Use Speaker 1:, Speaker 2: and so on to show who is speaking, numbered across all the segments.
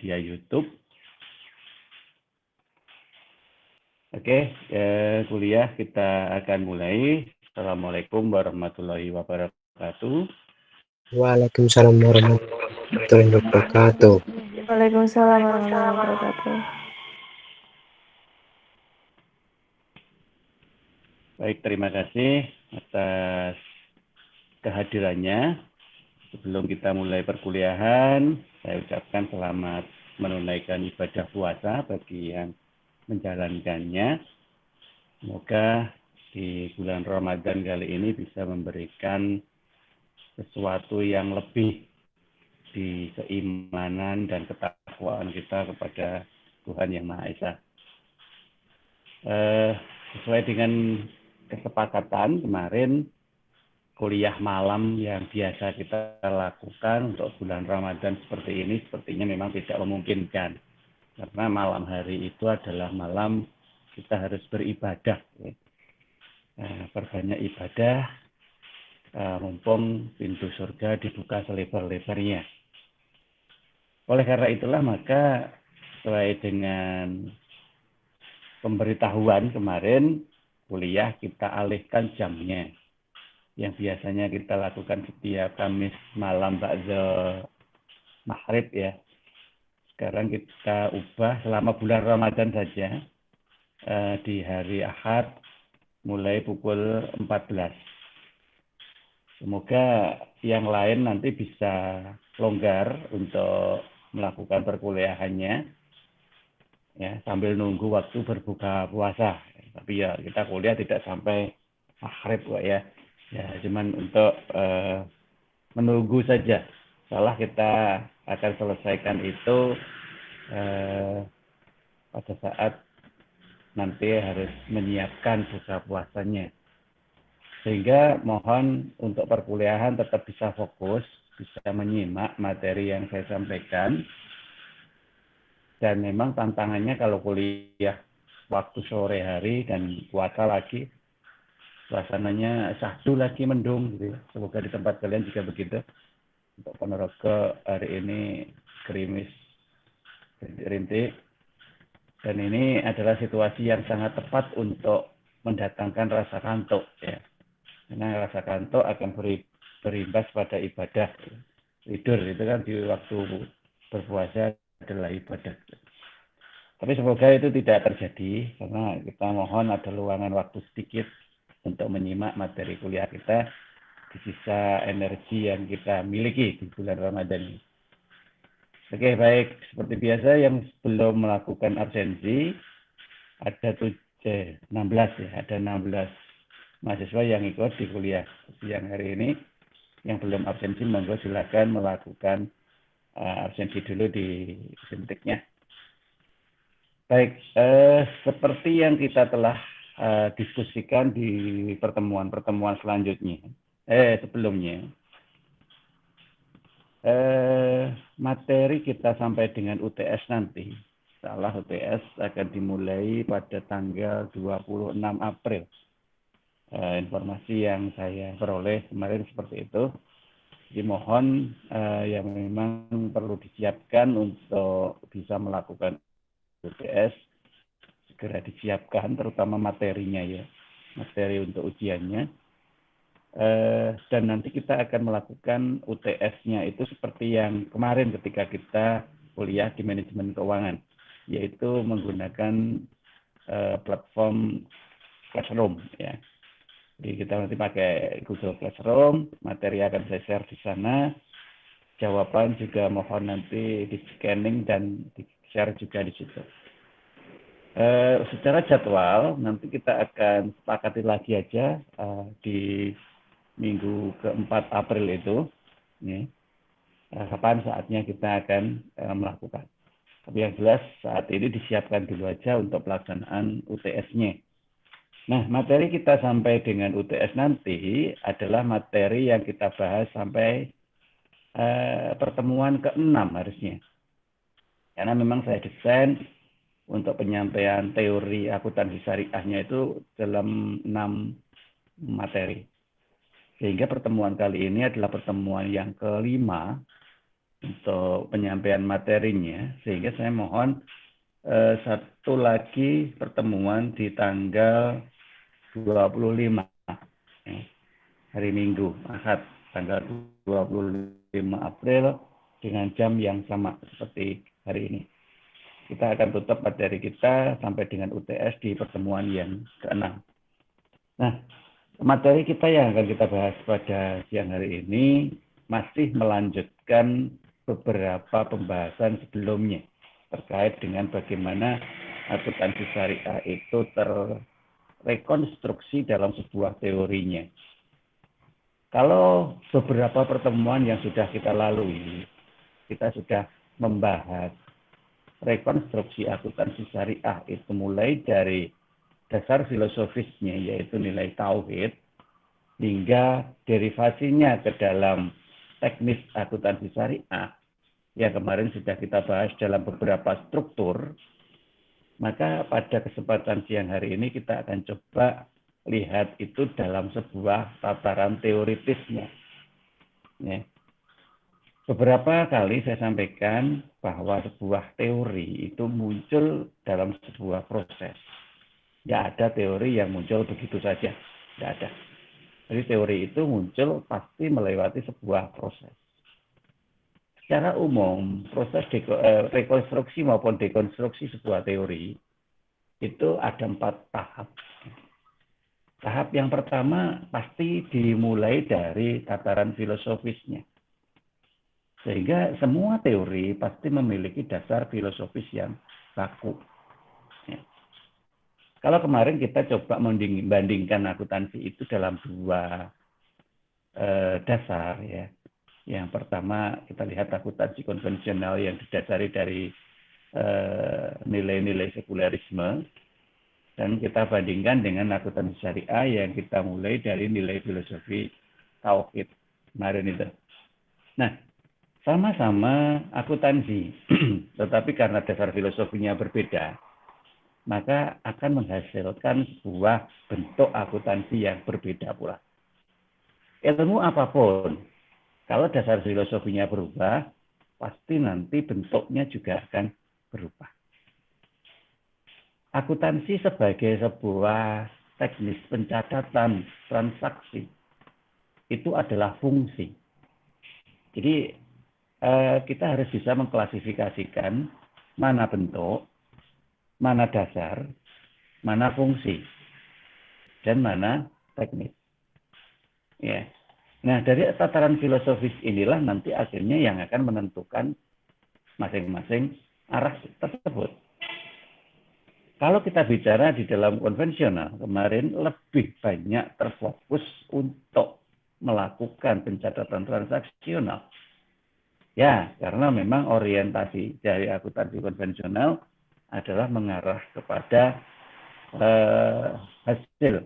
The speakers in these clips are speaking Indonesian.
Speaker 1: via YouTube. Oke, kuliah kita akan mulai. Assalamualaikum warahmatullahi wabarakatuh.
Speaker 2: Waalaikumsalam warahmatullahi wabarakatuh.
Speaker 3: Waalaikumsalam warahmatullahi wabarakatuh.
Speaker 1: Baik, terima kasih atas kehadirannya. Sebelum kita mulai perkuliahan, saya ucapkan selamat menunaikan ibadah puasa bagi yang menjalankannya. Semoga di bulan Ramadan kali ini bisa memberikan sesuatu yang lebih di keimanan dan ketakwaan kita kepada Tuhan Yang Maha Esa. Sesuai dengan kesepakatan kemarin, kuliah malam yang biasa kita lakukan untuk bulan Ramadan seperti ini sepertinya memang tidak memungkinkan. Karena malam hari itu adalah malam kita harus beribadah. Perbanyak ibadah, mumpung pintu surga dibuka selebar-lebarnya. Oleh karena itulah maka sesuai dengan pemberitahuan kemarin, kuliah kita alihkan jamnya. Yang biasanya kita lakukan setiap Kamis malam ba'da maghrib ya. Sekarang kita ubah selama bulan Ramadan saja, di hari Ahad mulai pukul 14. Semoga yang lain nanti bisa longgar untuk melakukan perkuliahannya ya, sambil nunggu waktu berbuka puasa. Tapi ya kita kuliah tidak sampai maghrib kok ya. Ya cuman untuk menunggu saja. Setelah kita akan selesaikan itu pada saat nanti harus menyiapkan buka puasanya. Sehingga mohon untuk perkuliahan tetap bisa fokus, bisa menyimak materi yang saya sampaikan. Dan memang tantangannya kalau kuliah waktu sore hari dan puasa lagi, suasananya syahdu lagi mendung gitu ya. Semoga di tempat kalian juga begitu. Untuk Ponorogo hari ini gerimis rintik. Dan ini adalah situasi yang sangat tepat untuk mendatangkan rasa kantuk ya. Karena rasa kantuk akan berimbas pada ibadah. Tidur itu kan di waktu berpuasa adalah ibadah. Tapi semoga itu tidak terjadi karena kita mohon ada luangan waktu sedikit untuk menyimak materi kuliah kita di sisa energi yang kita miliki di bulan Ramadan ini. Oke, baik. Seperti biasa yang belum melakukan absensi ada 16 ya, ada 16 mahasiswa yang ikut di kuliah siang hari ini. Yang belum absensi monggo silakan melakukan absensi dulu di sentiknya. Baik, seperti yang kita telah diskusikan di pertemuan-pertemuan selanjutnya, sebelumnya, materi kita sampai dengan UTS nanti, salah UTS akan dimulai pada tanggal 26 April. Informasi yang saya peroleh kemarin seperti itu. Dimohon yang memang perlu disiapkan untuk bisa melakukan UTS segera disiapkan, terutama materinya ya, materi untuk ujiannya. Dan nanti kita akan melakukan UTS-nya itu seperti yang kemarin ketika kita kuliah di manajemen keuangan, yaitu menggunakan platform Classroom ya. Jadi kita nanti pakai Google Classroom, materi akan saya share di sana. Jawaban juga mohon nanti di scanning dan di share juga di situ. Secara jadwal nanti kita akan sepakati lagi aja di minggu keempat April itu, ya, kapan saatnya kita akan melakukan. Tapi yang jelas saat ini disiapkan dulu aja untuk pelaksanaan UTS-nya. Nah, materi kita sampai dengan UTS nanti adalah materi yang kita bahas sampai pertemuan ke-6 harusnya. Karena memang saya desain untuk penyampaian teori akuntansi syariahnya itu dalam 6 materi. Sehingga pertemuan kali ini adalah pertemuan yang ke-5 untuk penyampaian materinya, sehingga saya mohon satu lagi pertemuan di tanggal 25 hari Minggu, Ahad, tanggal 25 April dengan jam yang sama seperti hari ini. Kita akan tutup materi kita sampai dengan UTS di pertemuan yang ke-6. Nah, materi kita yang akan kita bahas pada siang hari ini masih melanjutkan beberapa pembahasan sebelumnya terkait dengan bagaimana akuntansi syariah itu terrekonstruksi dalam sebuah teorinya. Kalau beberapa pertemuan yang sudah kita lalui, kita sudah membahas rekonstruksi akuntansi syariah itu mulai dari dasar filosofisnya yaitu nilai tauhid hingga derivasinya ke dalam teknis akuntansi syariah yang kemarin sudah kita bahas dalam beberapa struktur. Maka pada kesempatan siang hari ini kita akan coba lihat itu dalam sebuah tataran teoritisnya. Ya. Beberapa kali saya sampaikan bahwa sebuah teori itu muncul dalam sebuah proses. Tidak ada teori yang muncul begitu saja. Tidak ada. Jadi teori itu muncul pasti melewati sebuah proses. Secara umum, proses rekonstruksi maupun dekonstruksi sebuah teori itu ada 4 tahap. Tahap yang pertama pasti dimulai dari tataran filosofisnya. Sehingga semua teori pasti memiliki dasar filosofis yang baku. Ya. Kalau kemarin kita coba membandingkan akuntansi itu dalam 2 dasar, ya. Yang pertama kita lihat akuntansi konvensional yang didasari dari nilai-nilai sekulerisme, dan kita bandingkan dengan akuntansi syariah yang kita mulai dari nilai filosofi tauhid kemarin itu. Nah, sama-sama akuntansi, tetapi karena dasar filosofinya berbeda, maka akan menghasilkan sebuah bentuk akuntansi yang berbeda pula. Ilmu apapun, kalau dasar filosofinya berubah, pasti nanti bentuknya juga akan berubah. Akuntansi sebagai sebuah teknis pencatatan transaksi, itu adalah fungsi. Jadi, kita harus bisa mengklasifikasikan mana bentuk, mana dasar, mana fungsi, dan mana teknis. Ya. Nah, dari tataran filosofis inilah nanti akhirnya yang akan menentukan masing-masing arah tersebut. Kalau kita bicara di dalam konvensional, kemarin lebih banyak terfokus untuk melakukan pencatatan transaksional. Ya, karena memang orientasi dari akuntansi konvensional adalah mengarah kepada hasil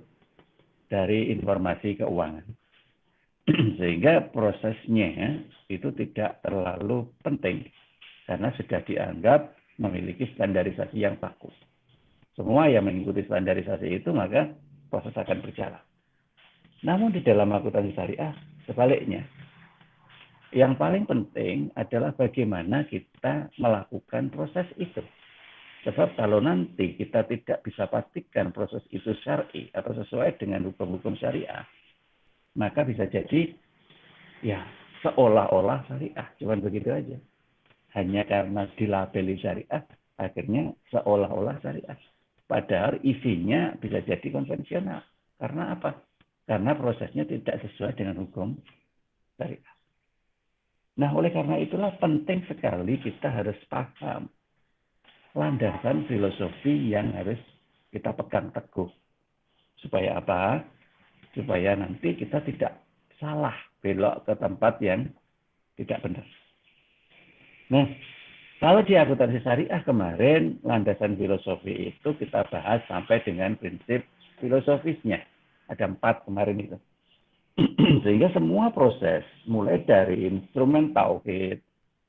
Speaker 1: dari informasi keuangan. Sehingga prosesnya itu tidak terlalu penting karena sudah dianggap memiliki standarisasi yang baku. Semua yang mengikuti standarisasi itu maka proses akan berjalan. Namun di dalam akuntansi syariah sebaliknya. Yang paling penting adalah bagaimana kita melakukan proses itu. Sebab kalau nanti kita tidak bisa pastikan proses itu syar'i atau sesuai dengan hukum-hukum syariah, maka bisa jadi ya seolah-olah syariah, cuman begitu aja. Hanya karena dilabeli syariah, akhirnya seolah-olah syariah. Padahal isinya bisa jadi konvensional. Karena apa? Karena prosesnya tidak sesuai dengan hukum syariah. Nah, oleh karena itulah penting sekali kita harus paham landasan filosofi yang harus kita pegang teguh. Supaya apa? Supaya nanti kita tidak salah belok ke tempat yang tidak benar. Nah, kalau di akuntansi syariah kemarin, landasan filosofi itu kita bahas sampai dengan prinsip filosofisnya. Ada 4 kemarin itu. Sehingga semua proses, mulai dari instrumen tauhid,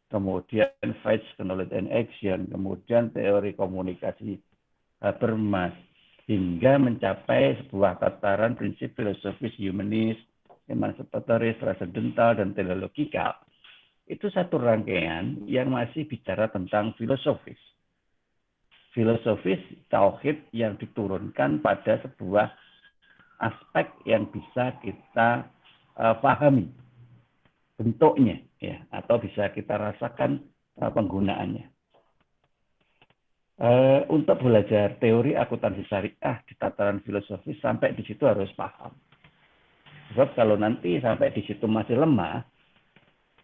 Speaker 1: kemudian facts, knowledge and action, kemudian teori komunikasi Habermas, hingga mencapai sebuah tataran prinsip filosofis humanis, emansipatoris, transcendental, dan teleologikal. itu satu rangkaian yang masih bicara tentang filosofis. Filosofis tauhid yang diturunkan pada sebuah aspek yang bisa kita pahami bentuknya, ya, atau bisa kita rasakan penggunaannya. Untuk belajar teori akuntansi syariah di tataran filosofis sampai di situ harus paham. Sebab kalau nanti sampai di situ masih lemah,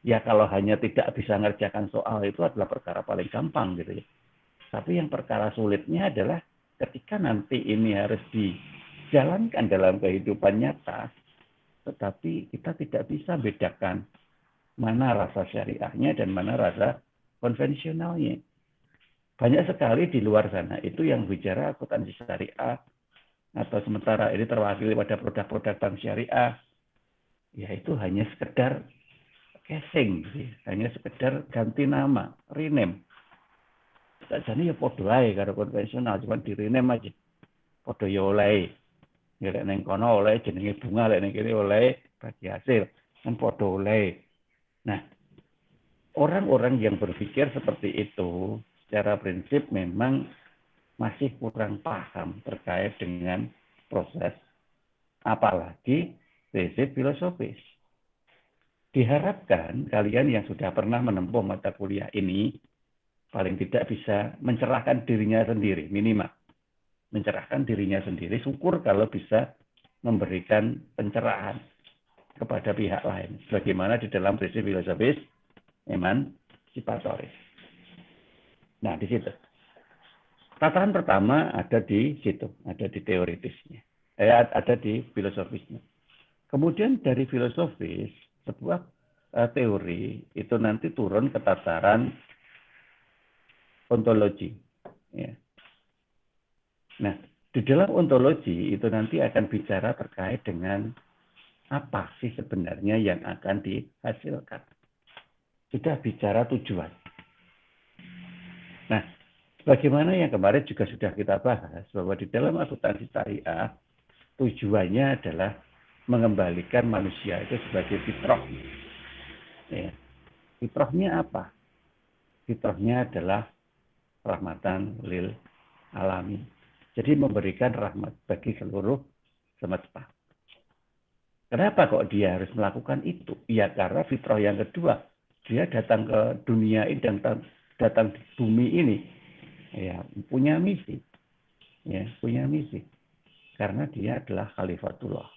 Speaker 1: ya kalau hanya tidak bisa mengerjakan soal itu adalah perkara paling gampang gitu ya. Tapi yang perkara sulitnya adalah ketika nanti ini harus dijalankan dalam kehidupan nyata, tetapi kita tidak bisa bedakan mana rasa syariahnya dan mana rasa konvensionalnya. Banyak sekali di luar sana itu yang bicara akuntansi syariah, atau sementara ini terwakili pada produk-produk bank syariah, ya itu hanya sekedar casing, hanya sekedar ganti nama, rename. Jadi ya podo ae karo konvensional, cuma di rename aja. Podo ya oleh. Ya lek ning kono oleh jenenge bunga, lek ning kene oleh bagi hasil, kan podo oleh. Nah, orang-orang yang berpikir seperti itu secara prinsip memang masih kurang paham terkait dengan proses, apalagi prinsip filosofis. Diharapkan kalian yang sudah pernah menempuh mata kuliah ini paling tidak bisa mencerahkan dirinya sendiri, minimal. Mencerahkan dirinya sendiri, syukur kalau bisa memberikan pencerahan kepada pihak lain. Bagaimana di dalam prinsip filosofis emansipatoris. Nah, di situ. Tataran pertama ada di situ, ada di teoritisnya. Ada di filosofisnya. Kemudian dari filosofis, sebuah teori itu nanti turun ke tataran ontologi. Ya. Nah, di dalam ontologi itu nanti akan bicara terkait dengan apa sih sebenarnya yang akan dihasilkan. Sudah bicara tujuan. Nah, bagaimana yang kemarin juga sudah kita bahas, bahwa di dalam akuntansi syariah, tujuannya adalah mengembalikan manusia itu sebagai fitrah. Ya. Fitrahnya apa? Fitrahnya adalah rahmatan lil alamin. Jadi memberikan rahmat bagi seluruh semesta. Kenapa kok dia harus melakukan itu? Ya karena fitrah yang kedua, dia datang ke dunia ini dan datang di bumi ini, ya punya misi, ya punya misi. Karena dia adalah khalifatullah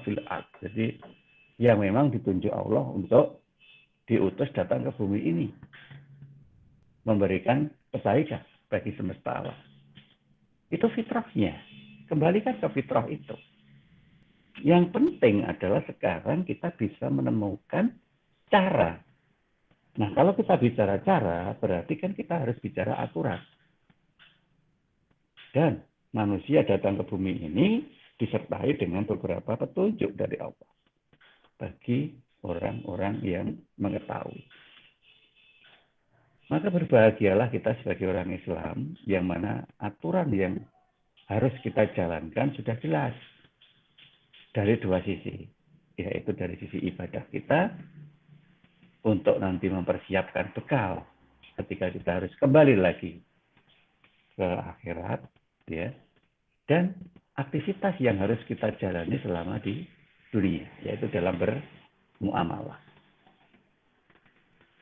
Speaker 1: fil ard. Jadi yang memang ditunjuk Allah untuk diutus datang ke bumi ini, memberikan kebaikan bagi semesta alam. Itu fitrahnya. Kembalikan ke fitrah itu. Yang penting adalah sekarang kita bisa menemukan cara. Nah, kalau kita bicara cara, berarti kan kita harus bicara aturan. Dan manusia datang ke bumi ini disertai dengan beberapa petunjuk dari Allah bagi orang-orang yang mengetahui. Maka berbahagialah kita sebagai orang Islam, yang mana aturan yang harus kita jalankan sudah jelas. Dari dua sisi, yaitu dari sisi ibadah kita, untuk nanti mempersiapkan bekal ketika kita harus kembali lagi ke akhirat, ya, dan aktivitas yang harus kita jalani selama di dunia, yaitu dalam bermuamalah.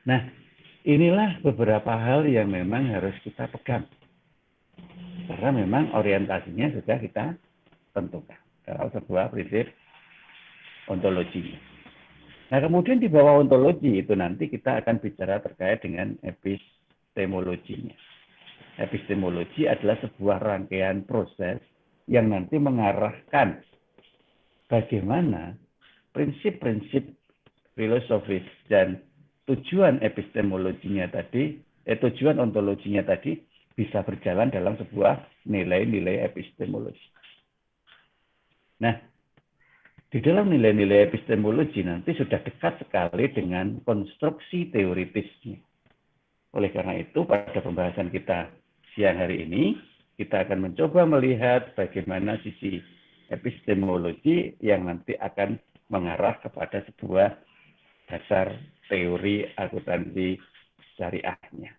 Speaker 1: Nah, inilah beberapa hal yang memang harus kita pegang. Karena memang orientasinya sudah kita tentukan dalam sebuah prinsip ontologi. Nah, kemudian di bawah ontologi itu nanti kita akan bicara terkait dengan epistemologinya. Epistemologi adalah sebuah rangkaian proses yang nanti mengarahkan bagaimana prinsip-prinsip filosofis dan tujuan epistemologinya tadi, tujuan ontologinya tadi bisa berjalan dalam sebuah nilai-nilai epistemologi. Nah, di dalam nilai-nilai epistemologi nanti sudah dekat sekali dengan konstruksi teoritisnya. Oleh karena itu, pada pembahasan kita siang hari ini, kita akan mencoba melihat bagaimana sisi epistemologi yang nanti akan mengarah kepada sebuah dasar teori akuntansi syariahnya.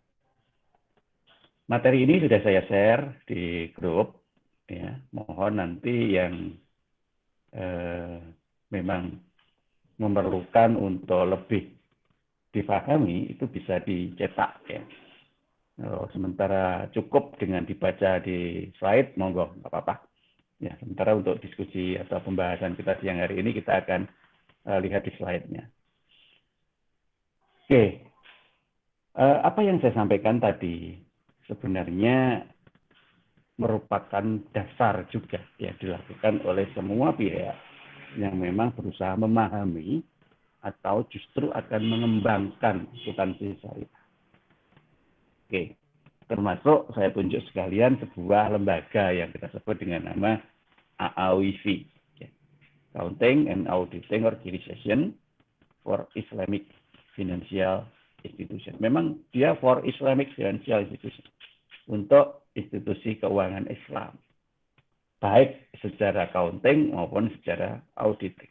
Speaker 1: Materi ini sudah saya share di grup, ya. Mohon nanti yang memang memerlukan untuk lebih dipahami itu bisa dicetak, ya. Sementara cukup dengan dibaca di slide, monggo, nggak apa-apa. Ya, sementara untuk diskusi atau pembahasan kita siang hari ini kita akan lihat di slide-nya. Oke, apa yang saya sampaikan tadi sebenarnya merupakan dasar juga yang dilakukan oleh semua pihak yang memang berusaha memahami atau justru akan mengembangkan akuntansi syariah. Oke, termasuk saya tunjuk sekalian sebuah lembaga yang kita sebut dengan nama AAWIFI, Accounting and Auditing Organization for Islamic Financial Institution. Memang dia for Islamic Financial Institution, untuk institusi keuangan Islam, baik secara accounting maupun secara auditing.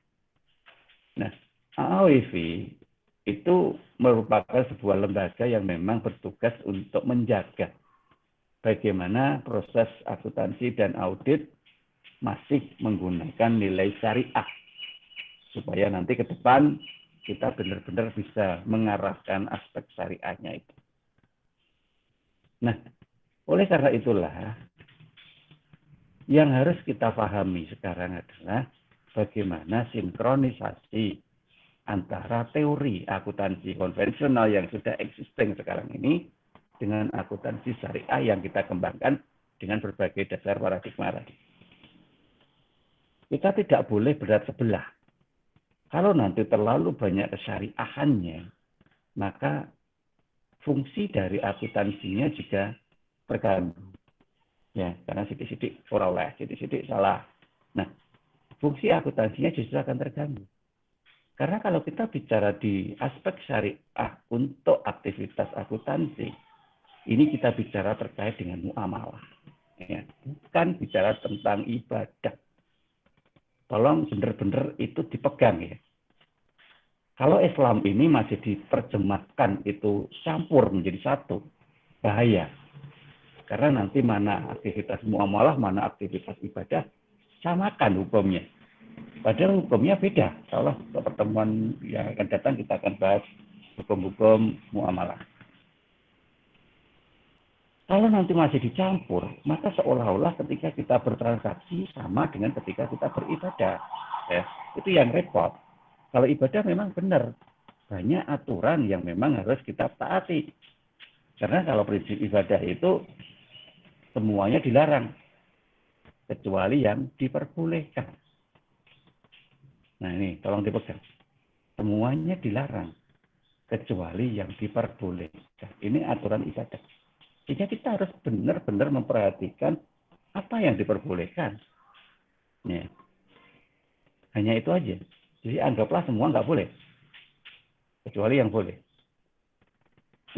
Speaker 1: Nah, AAWIFI itu merupakan sebuah lembaga yang memang bertugas untuk menjaga bagaimana proses akuntansi dan audit masih menggunakan nilai syariah, supaya nanti ke depan kita benar-benar bisa mengarahkan aspek syariahnya itu. Nah, oleh karena itulah yang harus kita pahami sekarang adalah bagaimana sinkronisasi antara teori akuntansi konvensional yang sudah existing sekarang ini dengan akuntansi syariah yang kita kembangkan dengan berbagai dasar paradigma tadi. Kita tidak boleh berat sebelah. Kalau nanti terlalu banyak kesyariahannya, maka fungsi dari akuntansinya juga terganggu. Ya, karena sidik-sidik oleh, sidik-sidik salah. Nah, fungsi akuntansinya justru akan terganggu. Karena kalau kita bicara di aspek syariah untuk aktivitas akuntansi, ini kita bicara terkait dengan muamalah. Ya, bukan bicara tentang ibadah. Tolong benar-benar itu dipegang, ya. Kalau Islam ini masih diterjemahkan itu campur menjadi satu, bahaya. Karena nanti mana aktivitas muamalah, mana aktivitas ibadah, samakan hukumnya. Padahal hukumnya beda. Kalau pertemuan yang akan datang kita akan bahas hukum-hukum muamalah. Kalau nanti masih dicampur, maka seolah-olah ketika kita bertransaksi sama dengan ketika kita beribadah. Ya, itu yang repot. Kalau ibadah memang benar. Banyak aturan yang memang harus kita taati. Karena kalau prinsip ibadah itu semuanya dilarang. Kecuali yang diperbolehkan. Nah ini, tolong dipegang. Semuanya dilarang. Kecuali yang diperbolehkan. Ini aturan ibadah. Sehingga kita harus benar-benar memperhatikan apa yang diperbolehkan. Ya. Hanya itu aja. Jadi anggaplah semua nggak boleh. Kecuali yang boleh.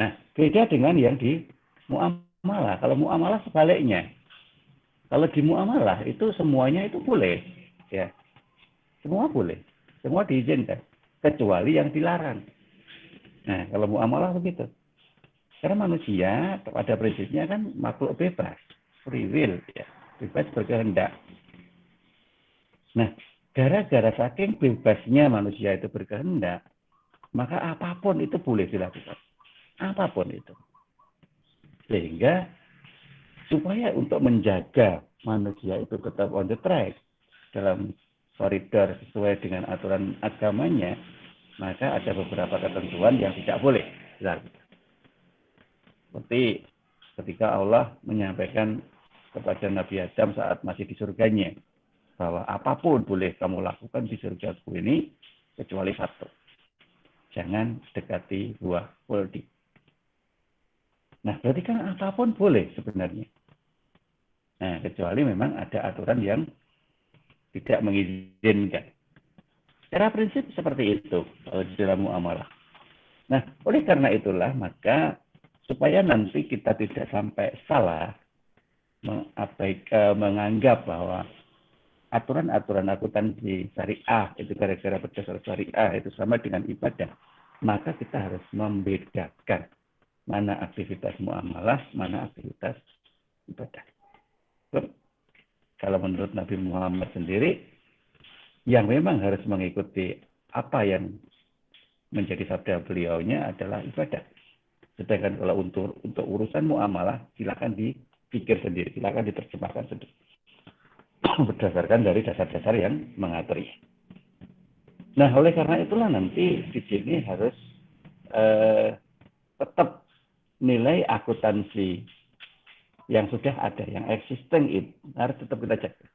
Speaker 1: Nah, beda dengan yang di muamalah. Kalau muamalah sebaliknya. Kalau di muamalah itu semuanya itu boleh. Ya. Semua boleh. Semua diizinkan. Kecuali yang dilarang. Nah, kalau muamalah begitu. Karena manusia pada prinsipnya kan makhluk bebas. Free will. Ya. Bebas berkehendak. Nah, gara-gara saking bebasnya manusia itu berkehendak, maka apapun itu boleh dilakukan. Apapun itu. Sehingga supaya untuk menjaga manusia itu tetap on the track dalam koridor sesuai dengan aturan agamanya, maka ada beberapa ketentuan yang tidak boleh dilakukan. Seperti ketika Allah menyampaikan kepada Nabi Adam saat masih di surganya, bahwa apapun boleh kamu lakukan di surgaku ini, kecuali satu. Jangan dekati buah kuldi. Nah, berarti kan apapun boleh sebenarnya. Nah, kecuali memang ada aturan yang tidak mengizinkan. Secara prinsip seperti itu di dalam muamalah. Nah, oleh karena itulah maka supaya nanti kita tidak sampai salah menganggap bahwa aturan-aturan akuntansi syariah itu gara-gara berdasar syariah itu sama dengan ibadah, maka kita harus membedakan mana aktivitas muamalah, mana aktivitas ibadah. Kalau menurut Nabi Muhammad sendiri, yang memang harus mengikuti apa yang menjadi sabda beliaunya adalah ibadah. Sedangkan kalau untuk urusan muamalah, silakan dipikir sendiri, silakan diterjemahkan sendiri. Berdasarkan dari dasar-dasar yang mengaturnya. Nah, oleh karena itulah nanti di sini harus tetap nilai akuntansi yang sudah ada, yang existing itu harus tetap kita jaga.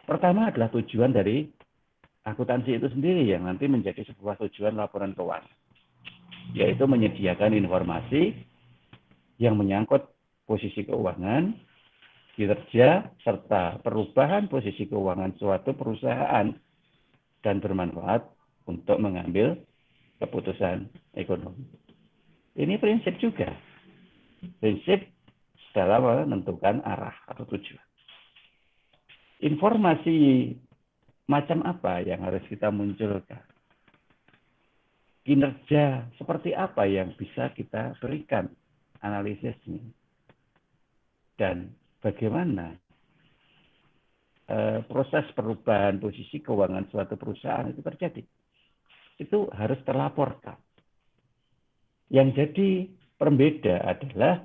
Speaker 1: Pertama adalah tujuan dari akuntansi itu sendiri yang nanti menjadi sebuah tujuan laporan keuangan, yaitu menyediakan informasi yang menyangkut posisi keuangan, kinerja, serta perubahan posisi keuangan suatu perusahaan dan bermanfaat untuk mengambil keputusan ekonomi. Ini prinsip juga. Prinsip dalam menentukan arah atau tujuan. Informasi macam apa yang harus kita munculkan? Kinerja seperti apa yang bisa kita berikan analisisnya? Dan bagaimana proses perubahan posisi keuangan suatu perusahaan itu terjadi? Itu harus terlaporkan. Yang jadi pembeda adalah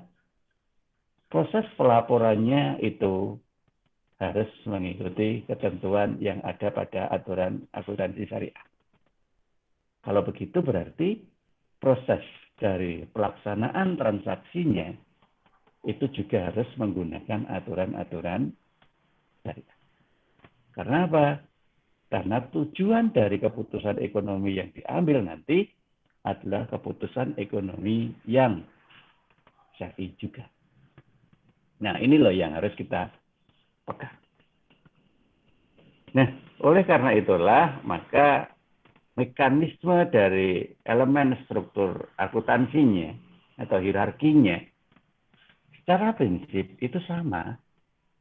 Speaker 1: proses pelaporannya itu harus mengikuti ketentuan yang ada pada aturan akuntansi syariah. Kalau begitu berarti proses dari pelaksanaan transaksinya itu juga harus menggunakan aturan-aturan syariah. Karena apa? Karena tujuan dari keputusan ekonomi yang diambil nanti adalah keputusan ekonomi yang syar'i juga. Nah, ini loh yang harus kita pegang. Nah, oleh karena itulah, maka mekanisme dari elemen struktur akuntansinya atau hierarkinya secara prinsip itu sama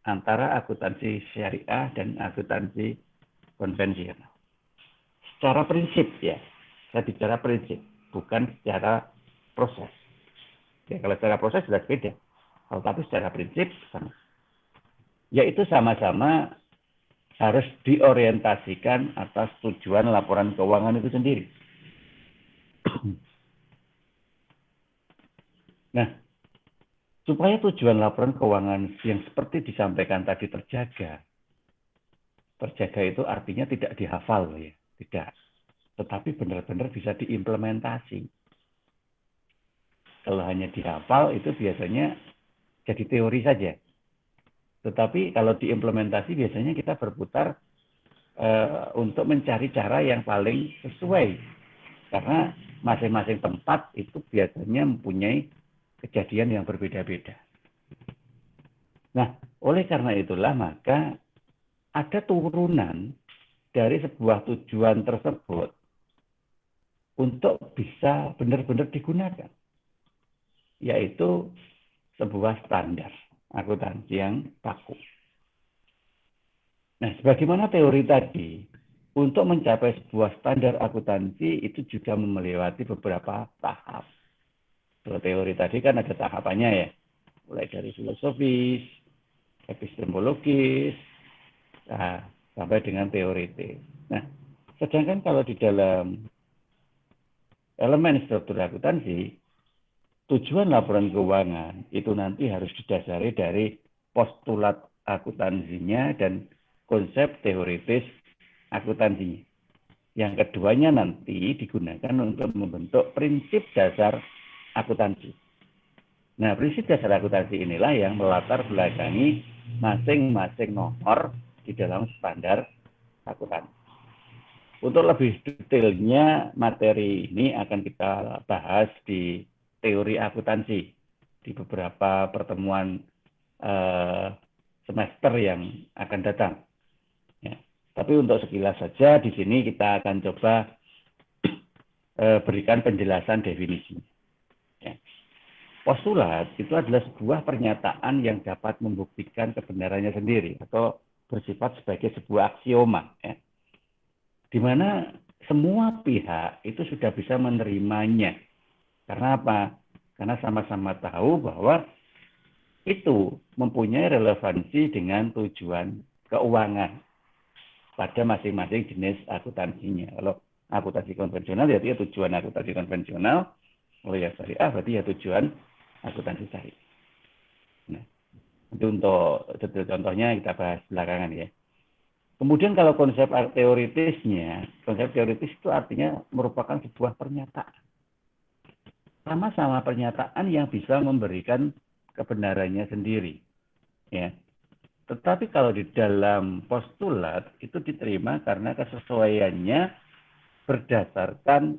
Speaker 1: antara akuntansi syariah dan akuntansi konvensional. Secara prinsip ya, saya bicara prinsip, bukan secara proses. Ya, kalau secara proses sudah beda. Kalau tapi secara prinsip sama. Yaitu sama-sama harus diorientasikan atas tujuan laporan keuangan itu sendiri. Nah, supaya tujuan laporan keuangan yang seperti disampaikan tadi terjaga. Terjaga itu artinya tidak dihafal ya, tidak. Tetapi benar-benar bisa diimplementasi. Kalau hanya dihafal itu biasanya jadi teori saja. Tetapi kalau diimplementasi biasanya kita berputar untuk mencari cara yang paling sesuai. Karena masing-masing tempat itu biasanya mempunyai kejadian yang berbeda-beda. Nah, oleh karena itulah maka ada turunan dari sebuah tujuan tersebut untuk bisa benar-benar digunakan. Yaitu sebuah standar akuntansi yang baku. Nah, sebagaimana teori tadi, untuk mencapai sebuah standar akuntansi itu juga melewati beberapa tahap. Kalau teori tadi kan ada tahapannya ya, mulai dari filosofis, epistemologis, sampai dengan teoritis. Nah, sedangkan kalau di dalam elemen struktur akuntansi, tujuan laporan keuangan itu nanti harus didasari dari postulat akuntansinya dan konsep teoritis akuntansinya. Yang keduanya nanti digunakan untuk membentuk prinsip dasar akuntansi. Nah, prinsip dasar akuntansi inilah yang melatar belakangi masing-masing nomor di dalam standar akuntansi. Untuk lebih detailnya, materi ini akan kita bahas di teori akuntansi di beberapa pertemuan semester yang akan datang. Ya. Tapi untuk sekilas saja di sini kita akan coba berikan penjelasan definisinya. Ya. Postulat itu adalah sebuah pernyataan yang dapat membuktikan kebenarannya sendiri atau bersifat sebagai sebuah aksioma, ya, di mana semua pihak itu sudah bisa menerimanya. Karena apa? Karena sama-sama tahu bahwa itu mempunyai relevansi dengan tujuan keuangan pada masing-masing jenis akuntansinya. Kalau akuntansi konvensional, ya tujuan akuntansi konvensional. Kalau yang syariah, berarti ya tujuan akuntansi syariah. Nah, itu untuk detail contohnya kita bahas belakangan ya. Kemudian kalau konsep teoritisnya, konsep teoritis itu artinya merupakan sebuah pernyataan. Sama-sama pernyataan yang bisa memberikan kebenarannya sendiri. Ya. Tetapi kalau di dalam postulat itu diterima karena kesesuaiannya berdasarkan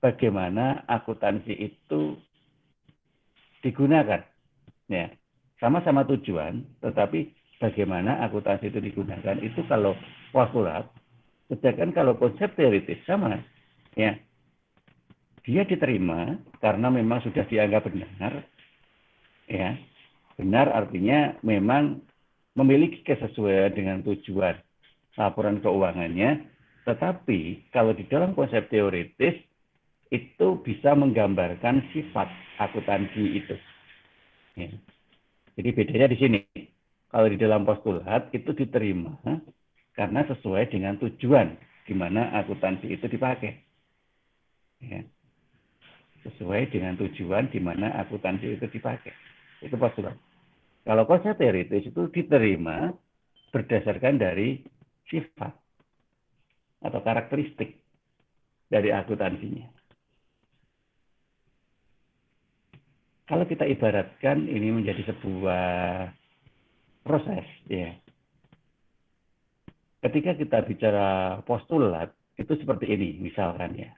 Speaker 1: bagaimana akuntansi itu digunakan. Ya. Sama-sama tujuan, tetapi bagaimana akuntansi itu digunakan itu kalau postulat, sedangkan kalau konsep teoritis sama, ya dia diterima karena memang sudah dianggap benar, ya benar artinya memang memiliki kesesuaian dengan tujuan laporan keuangannya, tetapi kalau di dalam konsep teoritis itu bisa menggambarkan sifat akuntansi itu. Ya. Jadi bedanya di sini. Kalau di dalam postulat itu diterima karena sesuai dengan tujuan di mana akuntansi itu dipakai. Ya. Sesuai dengan tujuan di mana akuntansi itu dipakai. Itu postulat. Kalau konsep teoritis itu diterima berdasarkan dari sifat atau karakteristik dari akuntansinya. Kalau kita ibaratkan ini menjadi sebuah proses, ya. Ketika kita bicara postulat, itu seperti ini, misalkan ya.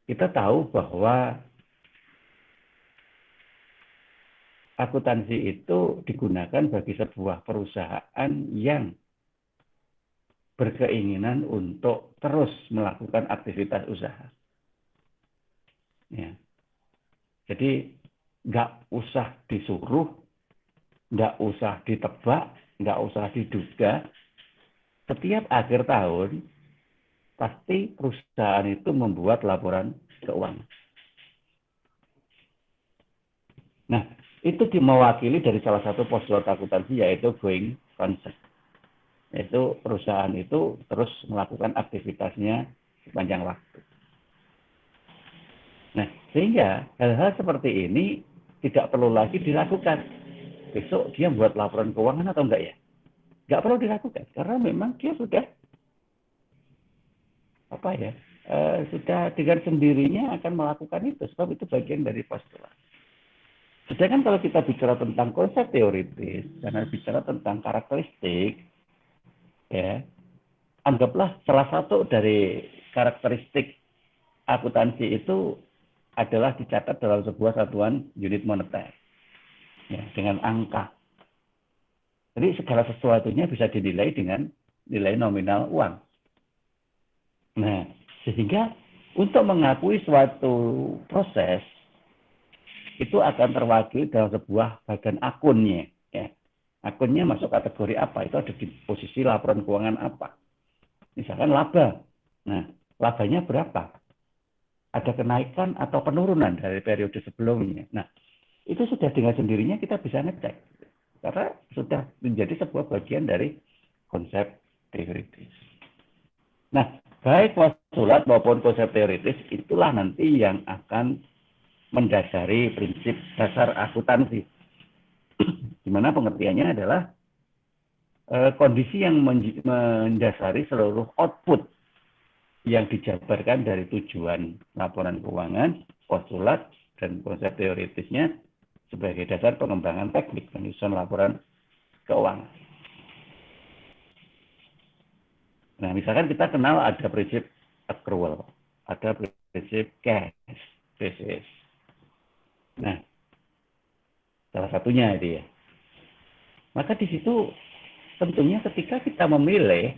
Speaker 1: Kita tahu bahwa akuntansi itu digunakan bagi sebuah perusahaan yang berkeinginan untuk terus melakukan aktivitas usaha. Ya. Jadi nggak usah disuruh, nggak usah ditebak, nggak usah diduga. Setiap akhir tahun, pasti perusahaan itu membuat laporan keuangan. Nah, itu mewakili dari salah satu postulat akuntansi, yaitu going concern. Yaitu perusahaan itu terus melakukan aktivitasnya sepanjang waktu. Nah, sehingga hal-hal seperti ini tidak perlu lagi dilakukan. Besok dia buat laporan keuangan atau enggak ya? Enggak perlu dilakukan karena memang dia sudah sudah dengan sendirinya akan melakukan itu sebab itu bagian dari postulat. Sedangkan kalau kita bicara tentang konsep teoritis, karena bicara tentang karakteristik, ya, anggaplah salah satu dari karakteristik akuntansi itu adalah dicatat dalam sebuah satuan unit moneter, ya, dengan angka. Jadi segala sesuatunya bisa dinilai dengan nilai nominal uang. Nah, sehingga untuk mengakui suatu proses itu akan terwakili dalam sebuah bagian akunnya. Ya. Akunnya masuk kategori apa? Itu ada di posisi laporan keuangan apa? Misalkan laba. Nah, labanya berapa? Ada kenaikan atau penurunan dari periode sebelumnya. Nah, itu sudah dengan sendirinya kita bisa ngecek. Karena sudah menjadi sebuah bagian dari konsep teoritis. Nah, baik postulat maupun konsep teoritis itulah nanti yang akan mendasari prinsip dasar akuntansi. Di mana pengertiannya adalah kondisi yang mendasari seluruh output yang dijabarkan dari tujuan laporan keuangan, postulat, dan konsep teoritisnya sebagai dasar pengembangan teknik penyusunan laporan keuangan. Nah, misalkan kita kenal ada prinsip accrual, ada prinsip cash basis. Nah, salah satunya itu ya. Maka di situ tentunya ketika kita memilih,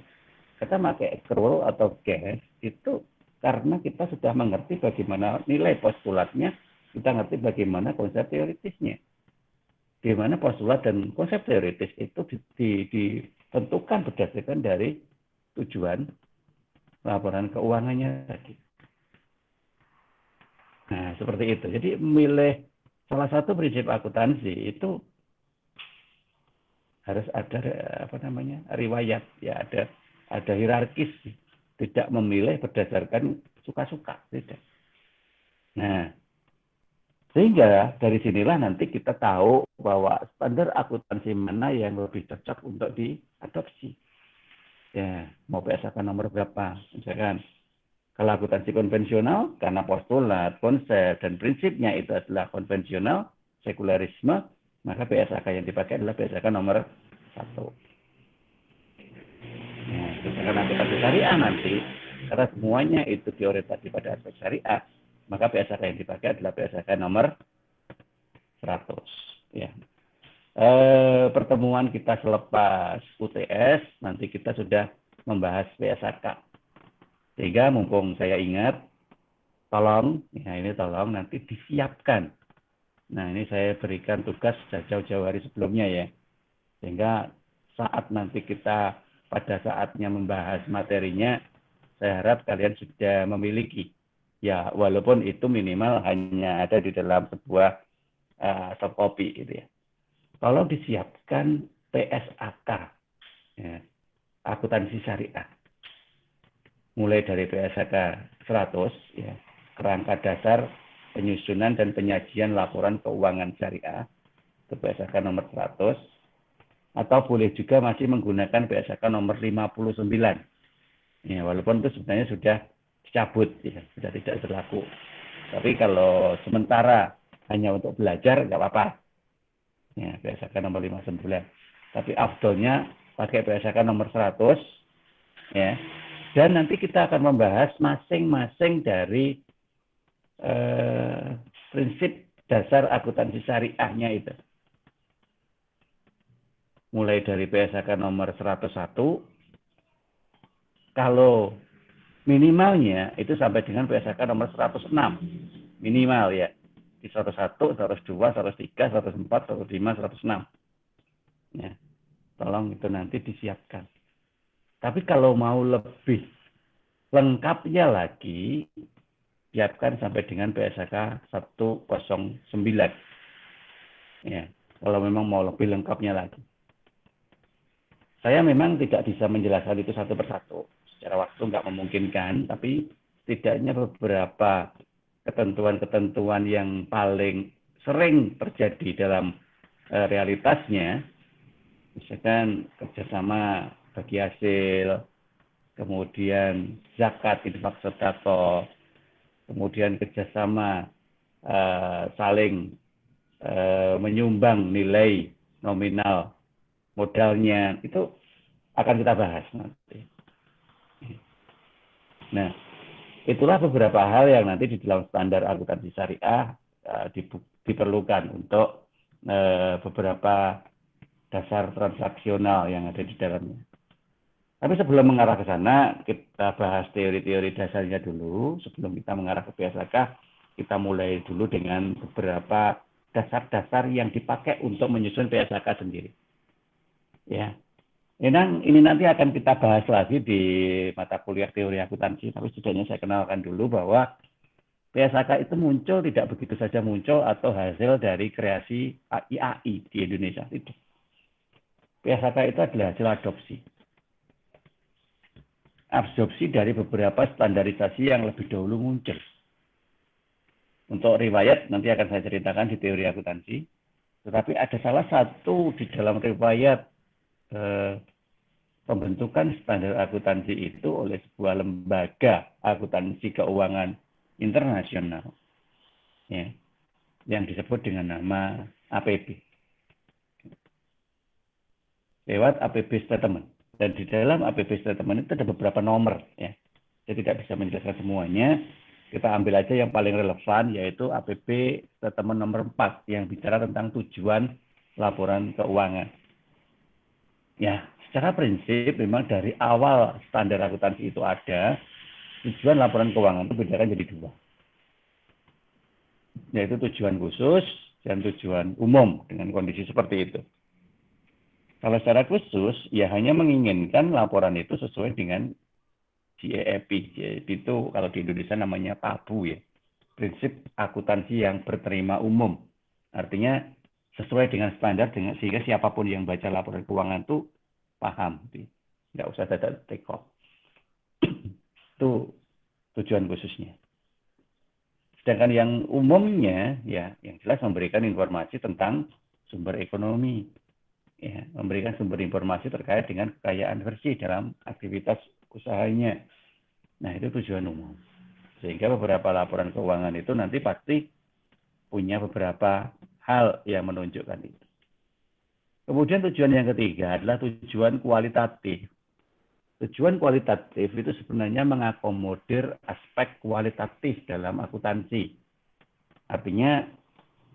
Speaker 1: kita pakai accrual atau cash, itu karena kita sudah mengerti bagaimana nilai postulatnya, kita ngerti bagaimana konsep teoritisnya. di mana postulat dan konsep teoritis itu ditentukan berdasarkan dari tujuan laporan keuangannya tadi. Nah, seperti itu. Jadi memilih salah satu prinsip akuntansi itu harus ada riwayat, ya ada hierarkis, tidak memilih berdasarkan suka-suka, tidak. Nah, sehingga dari sinilah nanti kita tahu bahwa standar akuntansi mana yang lebih cocok untuk diadopsi. Ya, mau PSAK nomor berapa, misalkan. Kalau akuntansi konvensional, karena postulat, konsep, dan prinsipnya itu adalah konvensional, sekularisme, maka PSAK yang dipakai adalah PSAK nomor 1. Nah, misalkan akuntansi syariah nanti, karena semuanya itu diorientasi pada aspek syariah, maka PSAK yang dipakai adalah PSAK nomor 100. Ya. Pertemuan kita selepas UTS, nanti kita sudah membahas PSAK. Sehingga mumpung saya ingat, tolong nanti disiapkan. Nah, ini saya berikan tugas jauh-jauh hari sebelumnya ya. Sehingga saat nanti kita pada saatnya membahas materinya, saya harap kalian sudah memiliki. Ya, walaupun itu minimal hanya ada di dalam sebuah soft copy gitu ya. Tolong disiapkan PSAK, ya, akuntansi syariah. Mulai dari PSAK 100, ya, kerangka dasar penyusunan dan penyajian laporan keuangan syariah, ke PSAK nomor 100, atau boleh juga masih menggunakan PSAK nomor 59. Ya, walaupun itu sebenarnya sudah dicabut, ya, sudah tidak berlaku. Tapi kalau sementara hanya untuk belajar, nggak apa-apa. Ya, PSAK nomor 59. Tapi afdolnya pakai PSAK nomor 100, ya. Dan nanti kita akan membahas masing-masing dari prinsip dasar akuntansi syariahnya itu. Mulai dari PSAK nomor 101, kalau minimalnya itu sampai dengan PSAK nomor 106. Minimal ya. Di 101, 102, 103, 104, 105, 106. Ya. Tolong itu nanti disiapkan. Tapi kalau mau lebih lengkapnya lagi, siapkan sampai dengan PSAK 109. Ya, kalau memang mau lebih lengkapnya lagi. Saya memang tidak bisa menjelaskan itu satu persatu. Secara waktu nggak memungkinkan, tapi setidaknya beberapa ketentuan-ketentuan yang paling sering terjadi dalam realitasnya, misalkan kerjasama bagi hasil, kemudian zakat, infak, sedekah, kemudian kerjasama saling menyumbang nilai nominal modalnya, itu akan kita bahas nanti. Nah, itulah beberapa hal yang nanti di dalam standar akuntansi syariah diperlukan untuk beberapa dasar transaksional yang ada di dalamnya. Tapi sebelum mengarah ke sana, kita bahas teori-teori dasarnya dulu. Sebelum kita mengarah ke PSAK, kita mulai dulu dengan beberapa dasar-dasar yang dipakai untuk menyusun PSAK sendiri. Ya, ini nanti akan kita bahas lagi di mata kuliah teori akuntansi. Tapi setidaknya saya kenalkan dulu bahwa PSAK itu muncul, tidak begitu saja muncul atau hasil dari kreasi IAI di Indonesia. Itu. PSAK itu adalah hasil adopsi dari beberapa standarisasi yang lebih dahulu muncul. Untuk riwayat nanti akan saya ceritakan di teori akuntansi. Tetapi ada salah satu di dalam riwayat pembentukan standar akuntansi itu oleh sebuah lembaga akuntansi keuangan internasional, ya, yang disebut dengan nama APB. Lewat APB Statement. Dan di dalam APB Statement itu ada beberapa nomor. Ya. Saya tidak bisa menjelaskan semuanya. Kita ambil aja yang paling relevan, yaitu APB Statement nomor 4, yang bicara tentang tujuan laporan keuangan. Ya, secara prinsip memang dari awal standar akuntansi itu ada, tujuan laporan keuangan itu bedakan jadi 2. Yaitu tujuan khusus, dan tujuan umum dengan kondisi seperti itu. Kalau secara khusus, ya hanya menginginkan laporan itu sesuai dengan GAAP. GAAP itu kalau di Indonesia namanya PABU ya. Prinsip akuntansi yang berterima umum. Artinya sesuai dengan standar sehingga siapapun yang baca laporan keuangan itu paham. Nggak usah ada take off. Itu tujuan khususnya. Sedangkan yang umumnya, ya yang jelas memberikan informasi tentang sumber ekonomi. Ya, memberikan sumber informasi terkait dengan kekayaan bersih dalam aktivitas usahanya. Nah, itu tujuan umum. Sehingga beberapa laporan keuangan itu nanti pasti punya beberapa hal yang menunjukkan itu. Kemudian tujuan yang ketiga adalah tujuan kualitatif. Tujuan kualitatif itu sebenarnya mengakomodir aspek kualitatif dalam akuntansi. Artinya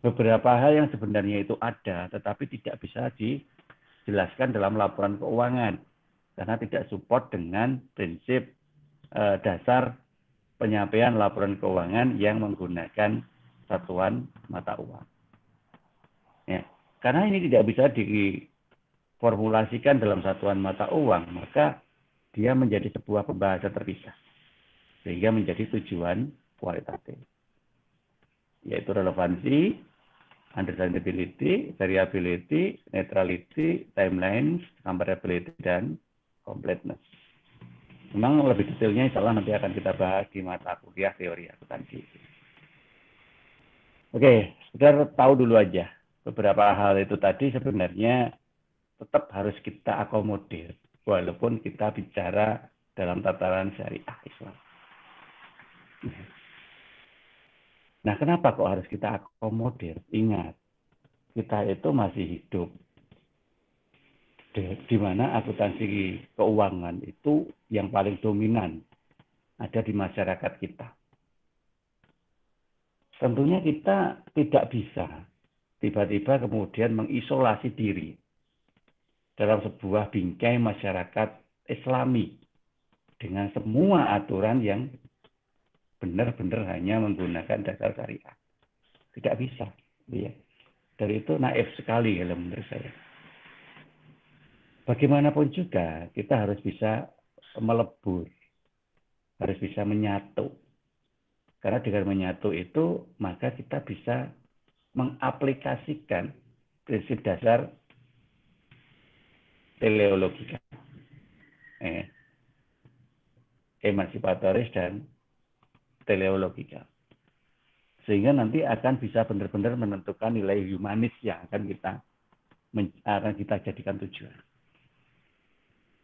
Speaker 1: beberapa hal yang sebenarnya itu ada, tetapi tidak bisa dijelaskan dalam laporan keuangan. Karena tidak support dengan prinsip dasar penyampaian laporan keuangan yang menggunakan satuan mata uang. Ya. Karena ini tidak bisa diformulasikan dalam satuan mata uang, maka dia menjadi sebuah pembahasan terpisah. Sehingga menjadi tujuan kualitatif. Yaitu relevansi, understandability, variability, neutrality, timeline, comparability, dan completeness. Memang lebih detailnya insya Allah nanti akan kita bahas di mata kuliah teori akuntansi. Oke, sekedar tahu dulu aja. Beberapa hal itu tadi sebenarnya tetap harus kita akomodir. Walaupun kita bicara dalam tataran syariah Islam. Nah, kenapa kok harus kita akomodir? Ingat, kita itu masih hidup di mana akuntansi keuangan itu yang paling dominan ada di masyarakat kita. Tentunya kita tidak bisa tiba-tiba kemudian mengisolasi diri dalam sebuah bingkai masyarakat Islami dengan semua aturan yang benar-benar hanya menggunakan dasar syariah. Tidak bisa. Ya. Dari itu naif sekali kalau menurut saya. Bagaimanapun juga kita harus bisa melebur. Harus bisa menyatu. Karena dengan menyatu itu maka kita bisa mengaplikasikan prinsip dasar teleologika. Emansipatoris dan teleologika. Sehingga nanti akan bisa benar-benar menentukan nilai humanis yang akan kita jadikan tujuan.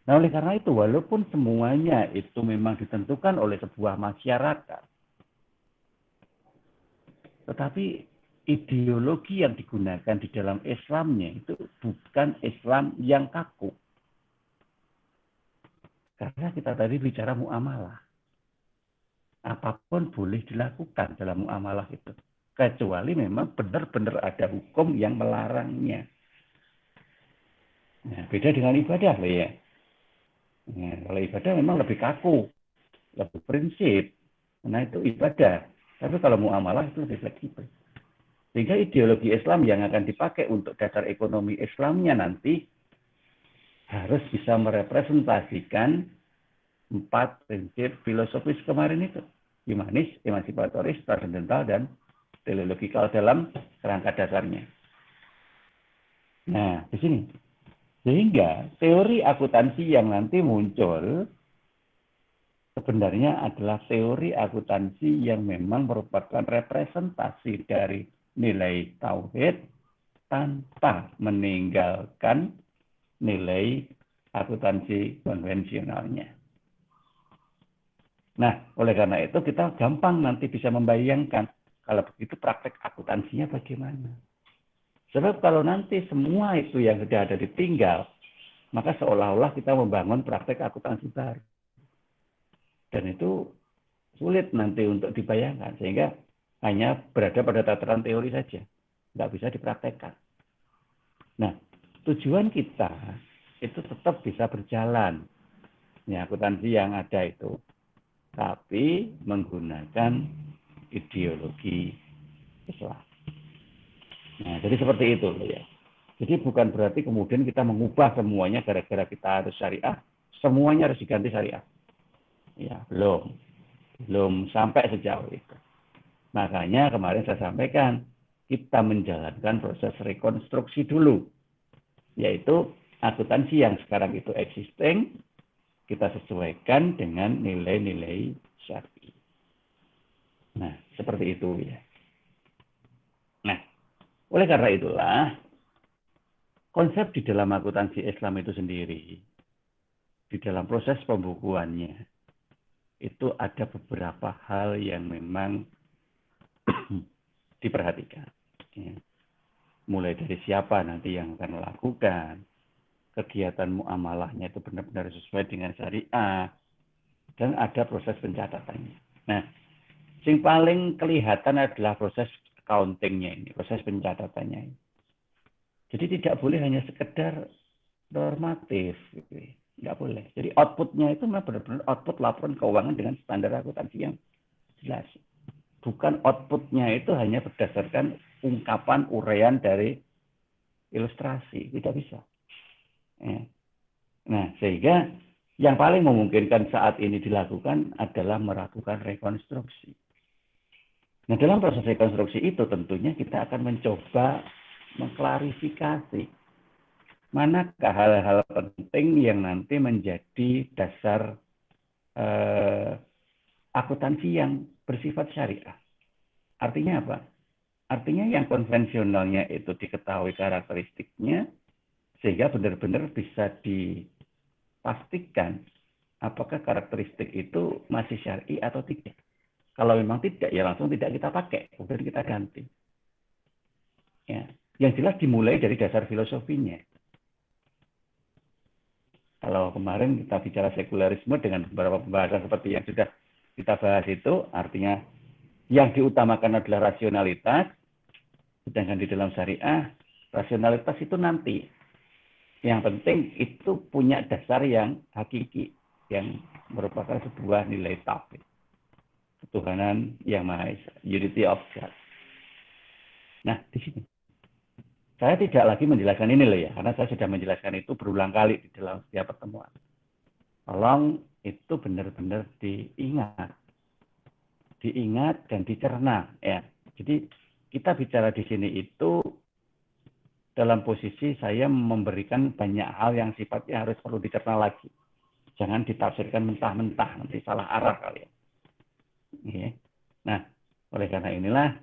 Speaker 1: Nah, oleh karena itu, walaupun semuanya itu memang ditentukan oleh sebuah masyarakat, tetapi ideologi yang digunakan di dalam Islamnya itu bukan Islam yang kaku. Karena kita tadi bicara muamalah. Apapun boleh dilakukan dalam muamalah itu. Kecuali memang benar-benar ada hukum yang melarangnya. Nah, beda dengan ibadah loh ya. Nah, kalau ibadah memang lebih kaku, lebih prinsip. Nah, itu ibadah. Tapi kalau muamalah itu lebih fleksibel. Sehingga ideologi Islam yang akan dipakai untuk dasar ekonomi Islamnya nanti harus bisa merepresentasikan 4 prinsip filosofis kemarin itu. Humanis, emansipatoris, transendental, dan teleologikal dalam kerangka dasarnya. Nah, di sini. Sehingga teori akuntansi yang nanti muncul sebenarnya adalah teori akuntansi yang memang merupakan representasi dari nilai tauhid tanpa meninggalkan nilai akuntansi konvensionalnya. Nah, oleh karena itu kita gampang nanti bisa membayangkan kalau begitu praktek akuntansinya bagaimana. Sebab kalau nanti semua itu yang sudah ada ditinggal, maka seolah-olah kita membangun praktek akuntansi baru. Dan itu sulit nanti untuk dibayangkan, sehingga hanya berada pada tataran teori saja. Nggak bisa dipraktekkan. Nah, tujuan kita itu tetap bisa berjalan. Ya, akuntansi yang ada itu. Tapi menggunakan ideologi Islam. Nah, jadi seperti itu ya. Jadi bukan berarti kemudian kita mengubah semuanya gara-gara kita harus syariah, semuanya harus diganti syariah. Ya, belum sampai sejauh itu. Makanya kemarin saya sampaikan, kita menjalankan proses rekonstruksi dulu, yaitu akuntansi yang sekarang itu existing, kita sesuaikan dengan nilai-nilai syar'i. Nah, seperti itu ya. Nah, oleh karena itulah, konsep di dalam akuntansi Islam itu sendiri, di dalam proses pembukuannya, itu ada beberapa hal yang memang diperhatikan. Ya. Mulai dari siapa nanti yang akan melakukan, kegiatan muamalahnya itu benar-benar sesuai dengan syariah, dan ada proses pencatatannya. Nah, yang paling kelihatan adalah proses accountingnya ini, proses pencatatannya ini. Jadi tidak boleh hanya sekedar normatif, gitu. Nggak boleh. Jadi outputnya itu memang benar-benar output laporan keuangan dengan standar akuntansi yang jelas. Bukan outputnya itu hanya berdasarkan ungkapan uraian dari ilustrasi, tidak bisa. Ya. Nah, sehingga yang paling memungkinkan saat ini dilakukan adalah melakukan rekonstruksi. Nah, dalam proses rekonstruksi itu tentunya kita akan mencoba mengklarifikasi manakah hal-hal penting yang nanti menjadi dasar akuntansi yang bersifat syariah. Artinya apa? Artinya yang konvensionalnya itu diketahui karakteristiknya, sehingga benar-benar bisa dipastikan apakah karakteristik itu masih syar'i atau tidak. Kalau memang tidak, ya langsung tidak kita pakai, kemudian kita ganti. Ya. Yang jelas dimulai dari dasar filosofinya. Kalau kemarin kita bicara sekularisme dengan beberapa pembahasan seperti yang sudah kita bahas itu, artinya yang diutamakan adalah rasionalitas, sedangkan di dalam syariah, rasionalitas itu nanti. Yang penting itu punya dasar yang hakiki, yang merupakan sebuah nilai tauhid. Ketuhanan yang Maha Esa, unity of God. Nah, di sini saya tidak lagi menjelaskan ini loh ya, karena saya sudah menjelaskan itu berulang kali di dalam setiap pertemuan. Tolong itu benar-benar diingat dan dicerna ya. Jadi kita bicara di sini itu dalam posisi saya memberikan banyak hal yang sifatnya harus perlu dicerna lagi. Jangan ditafsirkan mentah-mentah, nanti salah arah kalian. Ya. Nah, oleh karena inilah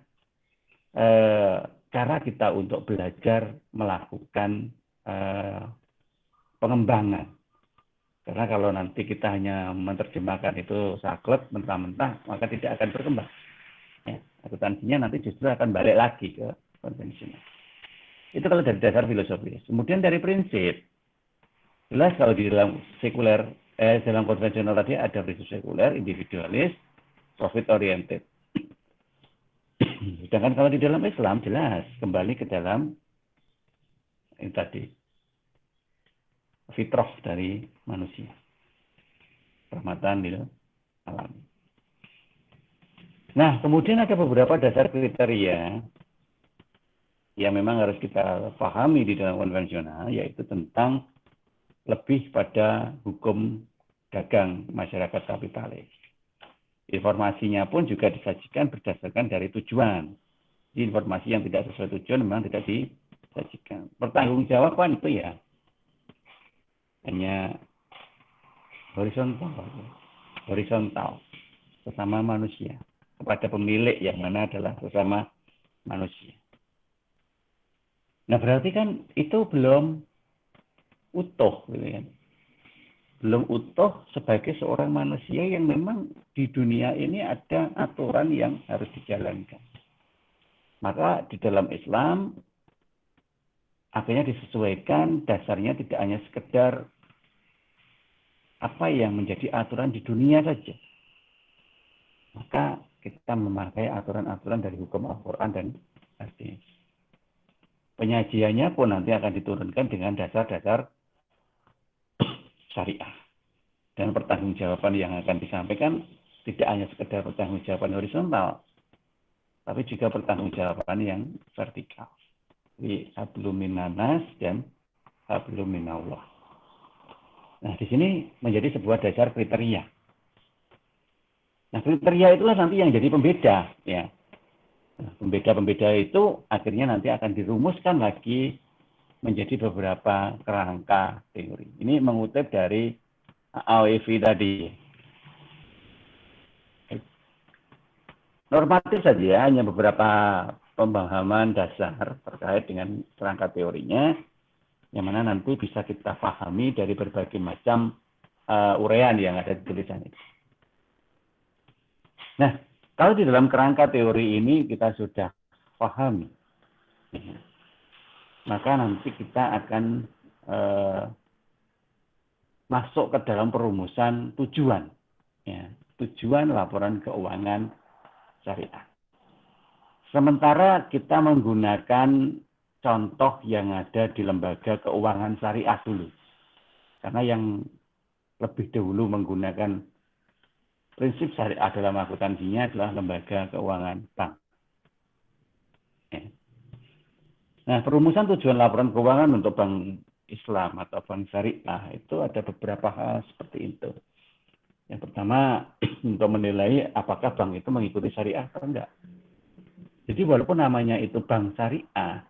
Speaker 1: cara kita untuk belajar melakukan pengembangan. Karena kalau nanti kita hanya menerjemahkan itu saklek mentah-mentah, maka tidak akan berkembang. Ya, akuntansinya nanti justru akan balik lagi ke konvensional. Itu kalau dari dasar filosofis. Kemudian dari prinsip, jelas kalau di dalam sekuler, dalam konvensional tadi ada prinsip sekuler, individualis, profit oriented. Sedangkan kalau di dalam Islam jelas kembali ke dalam ini tadi fitrah dari manusia, rahmatan lil alamin. Nah, kemudian ada beberapa dasar kriteria yang memang harus kita pahami di dalam konvensional, yaitu tentang lebih pada hukum dagang masyarakat kapitalis. Informasinya pun juga disajikan berdasarkan dari tujuan. Informasi yang tidak sesuai tujuan memang tidak disajikan. Pertanggungjawaban itu ya hanya horizontal sesama manusia kepada pemilik yang mana adalah sesama manusia. Nah, berarti kan itu belum utuh, gitu kan? Belum utuh sebagai seorang manusia yang memang di dunia ini ada aturan yang harus dijalankan. Maka di dalam Islam akhirnya disesuaikan, dasarnya tidak hanya sekedar apa yang menjadi aturan di dunia saja. Maka kita memakai aturan-aturan dari hukum Al-Quran dan hadis. Penyajiannya pun nanti akan diturunkan dengan dasar-dasar syariah. Dan pertanggungjawaban yang akan disampaikan tidak hanya sekedar pertanggungjawaban horizontal, tapi juga pertanggungjawaban yang vertikal. hablum minannas dan hablum minallah. Nah, di sini menjadi sebuah dasar kriteria. Nah, kriteria itulah nanti yang jadi pembeda, ya. Nah, pembeda-pembeda itu akhirnya nanti akan dirumuskan lagi menjadi beberapa kerangka teori. Ini mengutip dari AOEV tadi. Normatif saja, hanya beberapa pemahaman dasar terkait dengan kerangka teorinya, yang mana nanti bisa kita pahami dari berbagai macam uraian yang ada di tulisan itu. Nah, kalau di dalam kerangka teori ini kita sudah pahami, ya, maka nanti kita akan masuk ke dalam perumusan tujuan, ya, tujuan laporan keuangan syariah. Sementara kita menggunakan contoh yang ada di lembaga keuangan syariah dulu. Karena yang lebih dahulu menggunakan prinsip syariah dalam akuntansinya adalah lembaga keuangan bank. Nah, perumusan tujuan laporan keuangan untuk bank Islam atau bank syariah itu ada beberapa hal seperti itu. Yang pertama, untuk menilai apakah bank itu mengikuti syariah atau enggak. Jadi walaupun namanya itu bank syariah,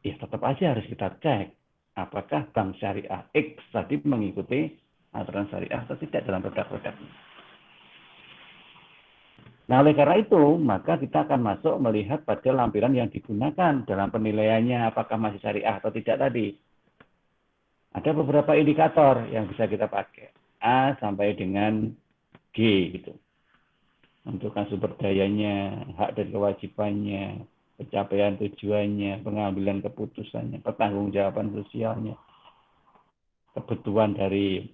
Speaker 1: ya tetap aja harus kita cek apakah bank syariah X tadi mengikuti aturan syariah atau tidak dalam produk-produknya. Nah, oleh karena itu, maka kita akan masuk melihat pada lampiran yang digunakan dalam penilaiannya apakah masih syariah atau tidak tadi. Ada beberapa indikator yang bisa kita pakai. A sampai dengan G gitu. Menentukan sumber dayanya, hak dan kewajibannya, pencapaian tujuannya, pengambilan keputusannya, pertanggungjawaban sosialnya, kebutuhan dari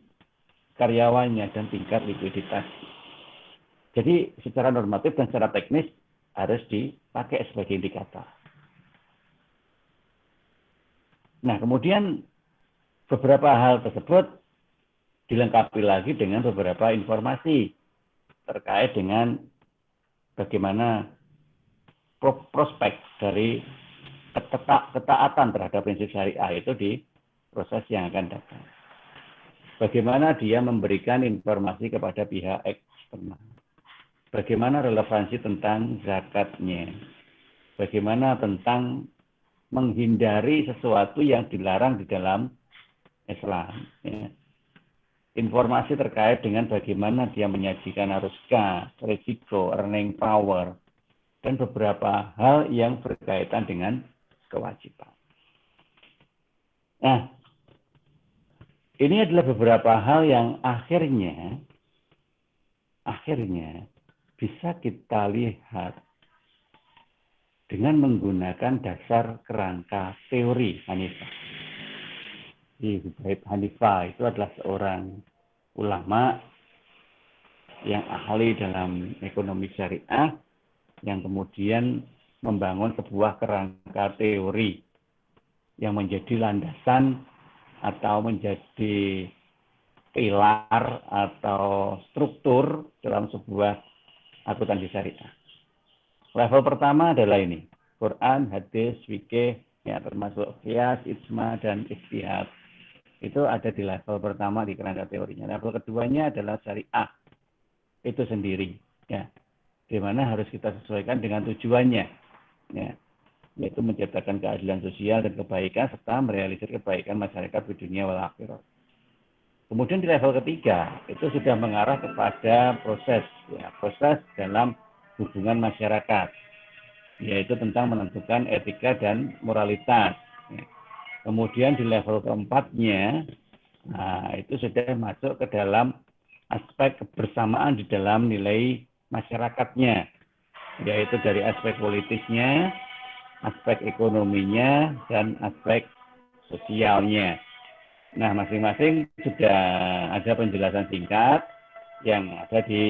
Speaker 1: karyawannya, dan tingkat likuiditas. Jadi secara normatif dan secara teknis harus dipakai sebagai indikator. Nah, kemudian beberapa hal tersebut dilengkapi lagi dengan beberapa informasi terkait dengan bagaimana prospek dari ketaatan terhadap prinsip syariah itu di proses yang akan datang. Bagaimana dia memberikan informasi kepada pihak eksternal. Bagaimana relevansi tentang zakatnya. Bagaimana tentang menghindari sesuatu yang dilarang di dalam Islam. Ya. Informasi terkait dengan bagaimana dia menyajikan arus kas, risiko, earning power, dan beberapa hal yang berkaitan dengan kewajiban. Nah, ini adalah beberapa hal yang akhirnya bisa kita lihat dengan menggunakan dasar kerangka teori Hanifah. Hubaib Hanifah itu adalah seorang ulama yang ahli dalam ekonomi syariah yang kemudian membangun sebuah kerangka teori yang menjadi landasan atau menjadi pilar atau struktur dalam sebuah akuntansi syariah. Level pertama adalah ini, Quran, hadis, fikih, ya, termasuk qiyas, ijma, dan ijtihad. Itu ada di level pertama di kerangka teorinya. Level keduanya adalah syariah itu sendiri, ya, di mana harus kita sesuaikan dengan tujuannya, ya, yaitu menciptakan keadilan sosial dan kebaikan serta merealisir kebaikan masyarakat di dunia wal akhirat. Kemudian di level ketiga itu sudah mengarah kepada proses, ya, proses dalam hubungan masyarakat, yaitu tentang menentukan etika dan moralitas. Ya. Kemudian di level keempatnya, nah, itu sudah masuk ke dalam aspek kebersamaan di dalam nilai masyarakatnya, yaitu dari aspek politisnya, aspek ekonominya, dan aspek sosialnya. Nah, masing-masing sudah ada penjelasan singkat yang ada di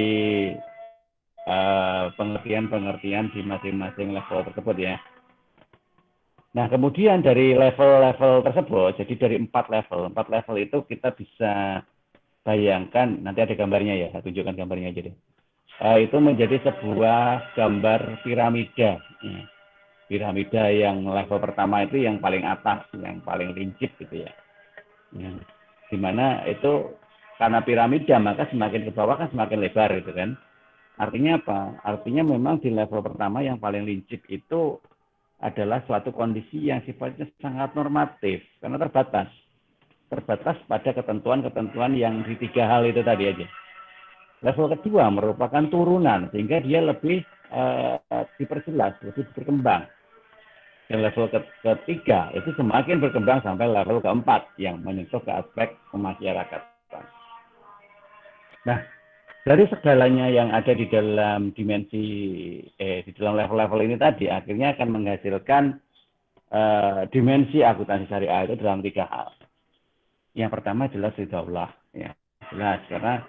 Speaker 1: pengertian-pengertian di masing-masing level tersebut, ya. Nah, kemudian dari level-level tersebut, jadi dari 4 level itu kita bisa bayangkan, nanti ada gambarnya ya, saya tunjukkan gambarnya aja deh. Itu menjadi sebuah gambar piramida. Ya. piramida yang level pertama itu yang paling atas, yang paling lincip gitu ya. Dimana itu karena piramida maka semakin ke bawah kan semakin lebar gitu kan. Artinya apa? Artinya memang di level pertama yang paling lincip itu adalah suatu kondisi yang sifatnya sangat normatif karena terbatas pada ketentuan-ketentuan yang di 3 hal itu tadi aja. Level kedua merupakan turunan sehingga dia lebih diperjelas, lebih berkembang. Dan level ketiga itu semakin berkembang sampai level keempat yang menyentuh ke aspek kemasyarakatan. Nah, dari segalanya yang ada di dalam dimensi di dalam level-level ini tadi akhirnya akan menghasilkan dimensi akuntansi syariah itu dalam 3 hal. Yang pertama jelas ridha Allah, ya jelas karena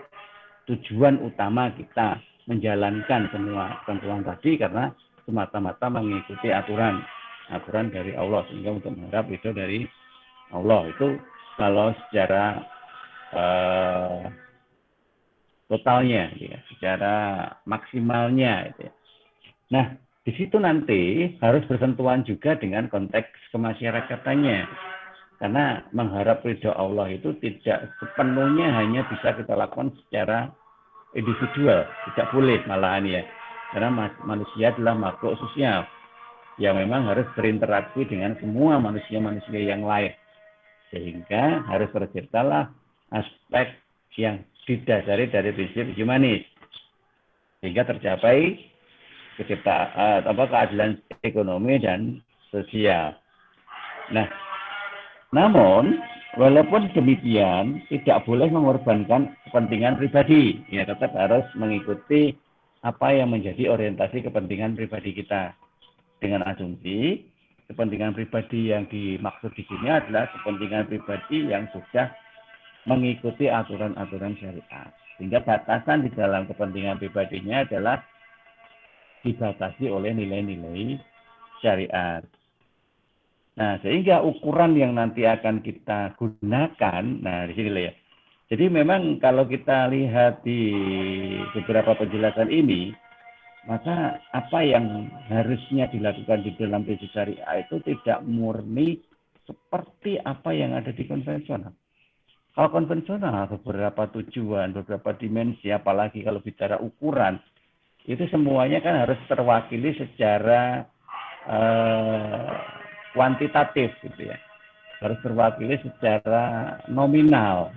Speaker 1: tujuan utama kita menjalankan semua ketentuan tadi karena semata-mata mengikuti aturan dari Allah sehingga untuk mengharap ridho dari Allah itu kalau secara totalnya, ya, secara maksimalnya. Ya. Nah, di situ nanti harus bersentuhan juga dengan konteks kemasyarakatannya. Karena mengharap ridho Allah itu tidak sepenuhnya hanya bisa kita lakukan secara individual. Tidak boleh malahan ya. Karena manusia adalah makhluk sosial yang memang harus berinteraksi dengan semua manusia-manusia yang lain. Sehingga harus terciptalah aspek yang didasari dari prinsip humanis sehingga tercapai keadilan ekonomi dan sosial. Nah, namun walaupun demikian tidak boleh mengorbankan kepentingan pribadi, ya tetap harus mengikuti apa yang menjadi orientasi kepentingan pribadi kita dengan asumsi kepentingan pribadi yang dimaksud di sini adalah kepentingan pribadi yang sudah mengikuti aturan-aturan syariat. Sehingga batasan di dalam kepentingan pribadinya adalah dibatasi oleh nilai-nilai syariat. Nah, sehingga ukuran yang nanti akan kita gunakan, nah di sini ya. Jadi memang kalau kita lihat di beberapa penjelasan ini, maka apa yang harusnya dilakukan di dalam prinsip syariah itu tidak murni seperti apa yang ada di konvensional. Kalau konvensional, beberapa tujuan, beberapa dimensi, apalagi kalau bicara ukuran, itu semuanya kan harus terwakili secara kuantitatif, gitu ya. Harus terwakili secara nominal.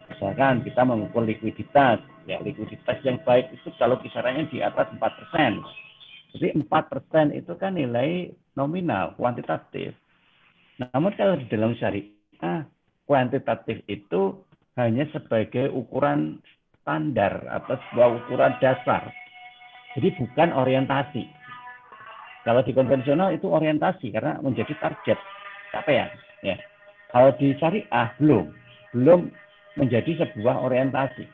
Speaker 1: Misalkan kita mengukur likuiditas, ya likuiditas yang baik itu kalau kisarannya di atas 4%. Jadi 4% itu kan nilai nominal, kuantitatif. Namun kalau di dalam syariah, kuantitatif itu hanya sebagai ukuran standar atau sebuah ukuran dasar. Jadi bukan orientasi. Kalau di konvensional itu orientasi karena menjadi target capaian. Ya. Kalau di syariah belum menjadi sebuah orientasi.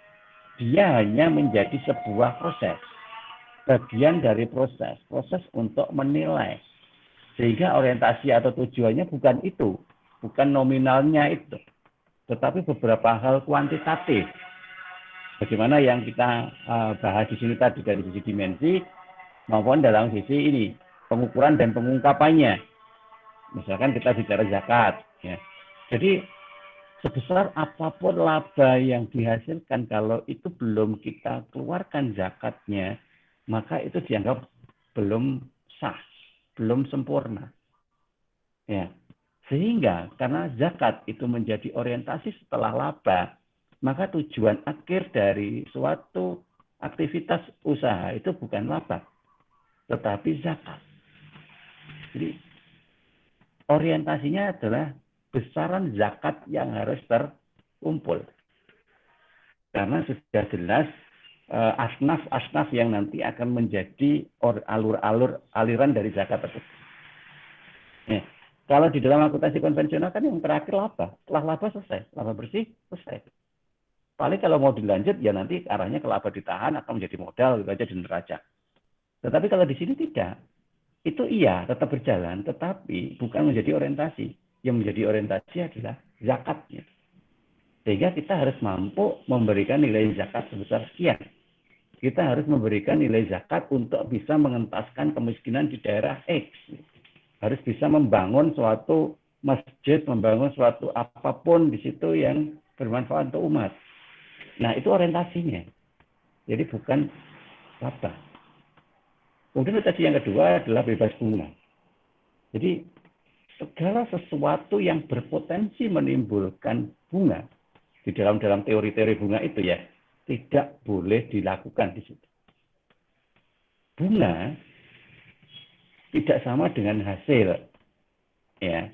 Speaker 1: Dia hanya menjadi sebuah proses. Bagian dari proses untuk menilai. Sehingga orientasi atau tujuannya bukan itu. Bukan nominalnya itu, tetapi beberapa hal kuantitatif. Bagaimana yang kita bahas di sini tadi dari sisi dimensi maupun dalam sisi ini pengukuran dan pengungkapannya. Misalkan kita bicara zakat, ya. Jadi sebesar apapun laba yang dihasilkan kalau itu belum kita keluarkan zakatnya, maka itu dianggap belum sah, belum sempurna. Ya. Sehingga karena zakat itu menjadi orientasi setelah laba, maka tujuan akhir dari suatu aktivitas usaha itu bukan laba, tetapi zakat. Jadi orientasinya adalah besaran zakat yang harus terkumpul. Karena sudah jelas asnaf-asnaf yang nanti akan menjadi aliran dari zakat tersebut. Ya. Kalau di dalam akuntansi konvensional kan yang terakhir laba. Setelah laba selesai. Laba bersih selesai. Paling kalau mau dilanjut ya nanti arahnya ke laba ditahan akan menjadi modal gitu aja di neraca. Tetapi kalau di sini tidak. Itu iya tetap berjalan tetapi bukan menjadi orientasi. Yang menjadi orientasi adalah zakatnya. Sehingga kita harus mampu memberikan nilai zakat sebesar sekian. kita harus memberikan nilai zakat untuk bisa mengentaskan kemiskinan di daerah X. Harus bisa membangun suatu masjid, membangun suatu apapun di situ yang bermanfaat untuk umat. Nah, itu orientasinya. Jadi bukan apa. Kemudian orientasi yang kedua adalah bebas bunga. Jadi segala sesuatu yang berpotensi menimbulkan bunga di dalam teori-teori bunga itu ya tidak boleh dilakukan di situ. Bunga tidak sama dengan hasil, ya,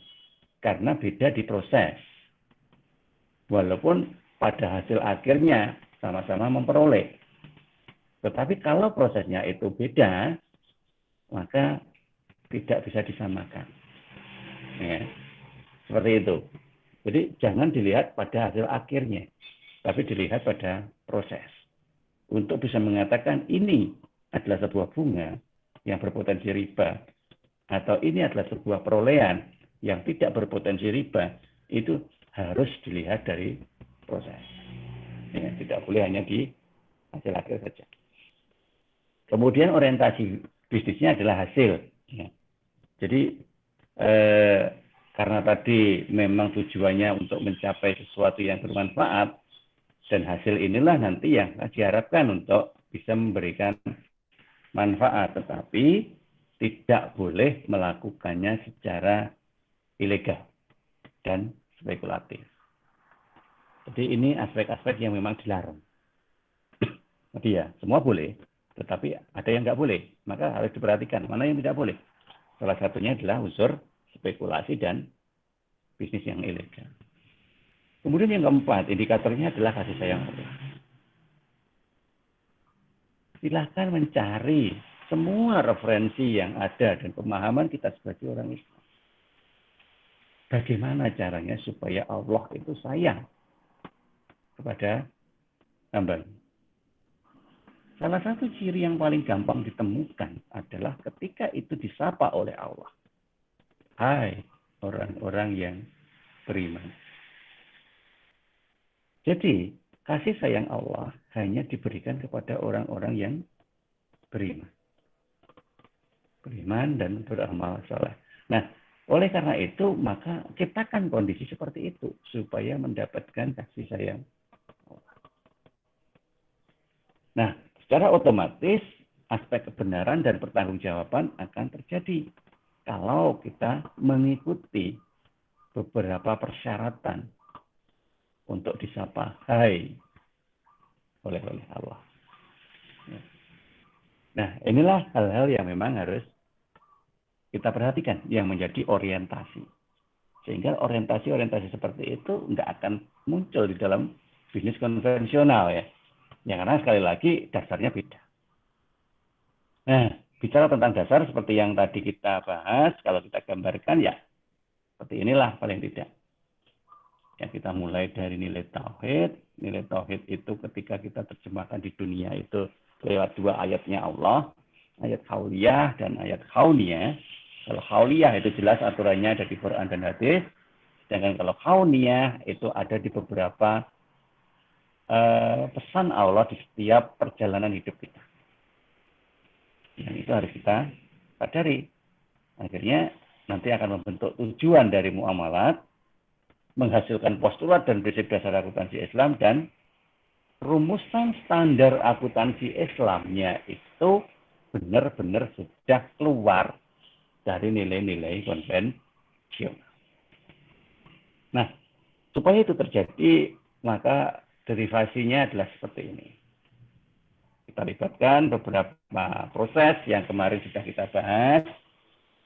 Speaker 1: karena beda di proses. Walaupun pada hasil akhirnya sama-sama memperoleh, tetapi kalau prosesnya itu beda, maka tidak bisa disamakan. Ya, seperti itu. Jadi jangan dilihat pada hasil akhirnya, tapi dilihat pada proses. Untuk bisa mengatakan ini adalah sebuah bunga yang berpotensi riba, atau ini adalah sebuah perolehan yang tidak berpotensi riba, itu harus dilihat dari proses. Ya, tidak boleh hanya di hasil akhir saja. Kemudian orientasi bisnisnya adalah hasil. Ya. Jadi karena tadi memang tujuannya untuk mencapai sesuatu yang bermanfaat, dan hasil inilah nanti yang diharapkan untuk bisa memberikan manfaat, tetapi tidak boleh melakukannya secara ilegal dan spekulatif. Jadi ini aspek-aspek yang memang dilarang. Jadi ya, semua boleh, tetapi ada yang nggak boleh. Maka harus diperhatikan mana yang tidak boleh. Salah satunya adalah unsur spekulasi dan bisnis yang ilegal. Kemudian yang keempat, indikatornya adalah kasih sayang Allah. Silahkan mencari semua referensi yang ada dan pemahaman kita sebagai orang Islam. Bagaimana caranya supaya Allah itu sayang kepada hamba. Salah satu ciri yang paling gampang ditemukan adalah ketika itu disapa oleh Allah. Hai orang-orang yang beriman. Jadi, kasih sayang Allah hanya diberikan kepada orang-orang yang beriman. Beriman dan beramal saleh. Nah, oleh karena itu, maka ciptakan kondisi seperti itu supaya mendapatkan kasih sayang Allah. Nah, secara otomatis aspek kebenaran dan pertanggungjawaban akan terjadi kalau kita mengikuti beberapa persyaratan untuk disapa hai oleh Allah. Nah, inilah hal-hal yang memang harus kita perhatikan yang menjadi orientasi. Sehingga orientasi-orientasi seperti itu nggak akan muncul di dalam bisnis konvensional ya. Ya karena sekali lagi dasarnya beda. Nah, bicara tentang dasar seperti yang tadi kita bahas, kalau kita gambarkan ya seperti inilah paling tidak. Ya, kita mulai dari nilai tauhid. Nilai tauhid itu ketika kita terjemahkan di dunia itu lewat dua ayatnya Allah, ayat hauliyah dan ayat kauniyah. Kalau hauliyah itu jelas aturannya ada di Quran dan hadis, sedangkan kalau kauniyah itu ada di beberapa pesan Allah di setiap perjalanan hidup kita. Yang itu harus kita sadari. Akhirnya nanti akan membentuk tujuan dari muamalat, menghasilkan postulat dan prinsip dasar akuntansi Islam, dan rumusan standar akuntansi Islamnya itu benar-benar sudah keluar dari nilai-nilai konvensional. Nah, supaya itu terjadi, maka derivasinya adalah seperti ini. Kita libatkan beberapa proses yang kemarin sudah kita bahas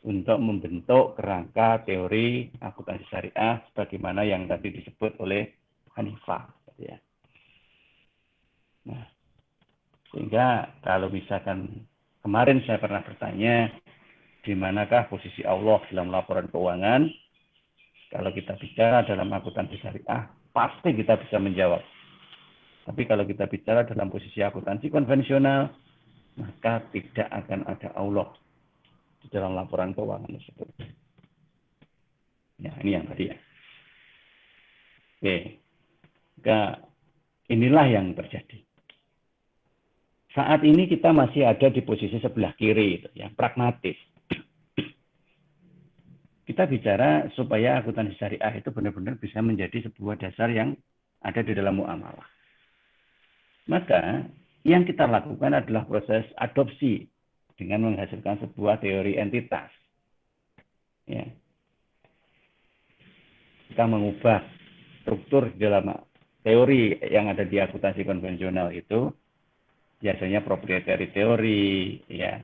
Speaker 1: untuk membentuk kerangka teori akuntansi syariah sebagaimana yang tadi disebut oleh Hanifah. Ya. Nah, sehingga kalau misalkan kemarin saya pernah bertanya, di manakah posisi Allah dalam laporan keuangan? Kalau kita bicara dalam akuntansi syariah, pasti kita bisa menjawab. Tapi kalau kita bicara dalam posisi akuntansi konvensional, maka tidak akan ada Allah di dalam laporan keuangan tersebut. Ya, ini yang tadi ya. Oke. Maka inilah yang terjadi. saat ini kita masih ada di posisi sebelah kiri, yang pragmatis. Kita bicara supaya akuntansi syariah itu benar-benar bisa menjadi sebuah dasar yang ada di dalam muamalah. Maka yang kita lakukan adalah proses adopsi dengan menghasilkan sebuah teori entitas. Ya. Kita mengubah struktur di dalam teori yang ada di akuntansi konvensional itu, biasanya proprietary teori, ya.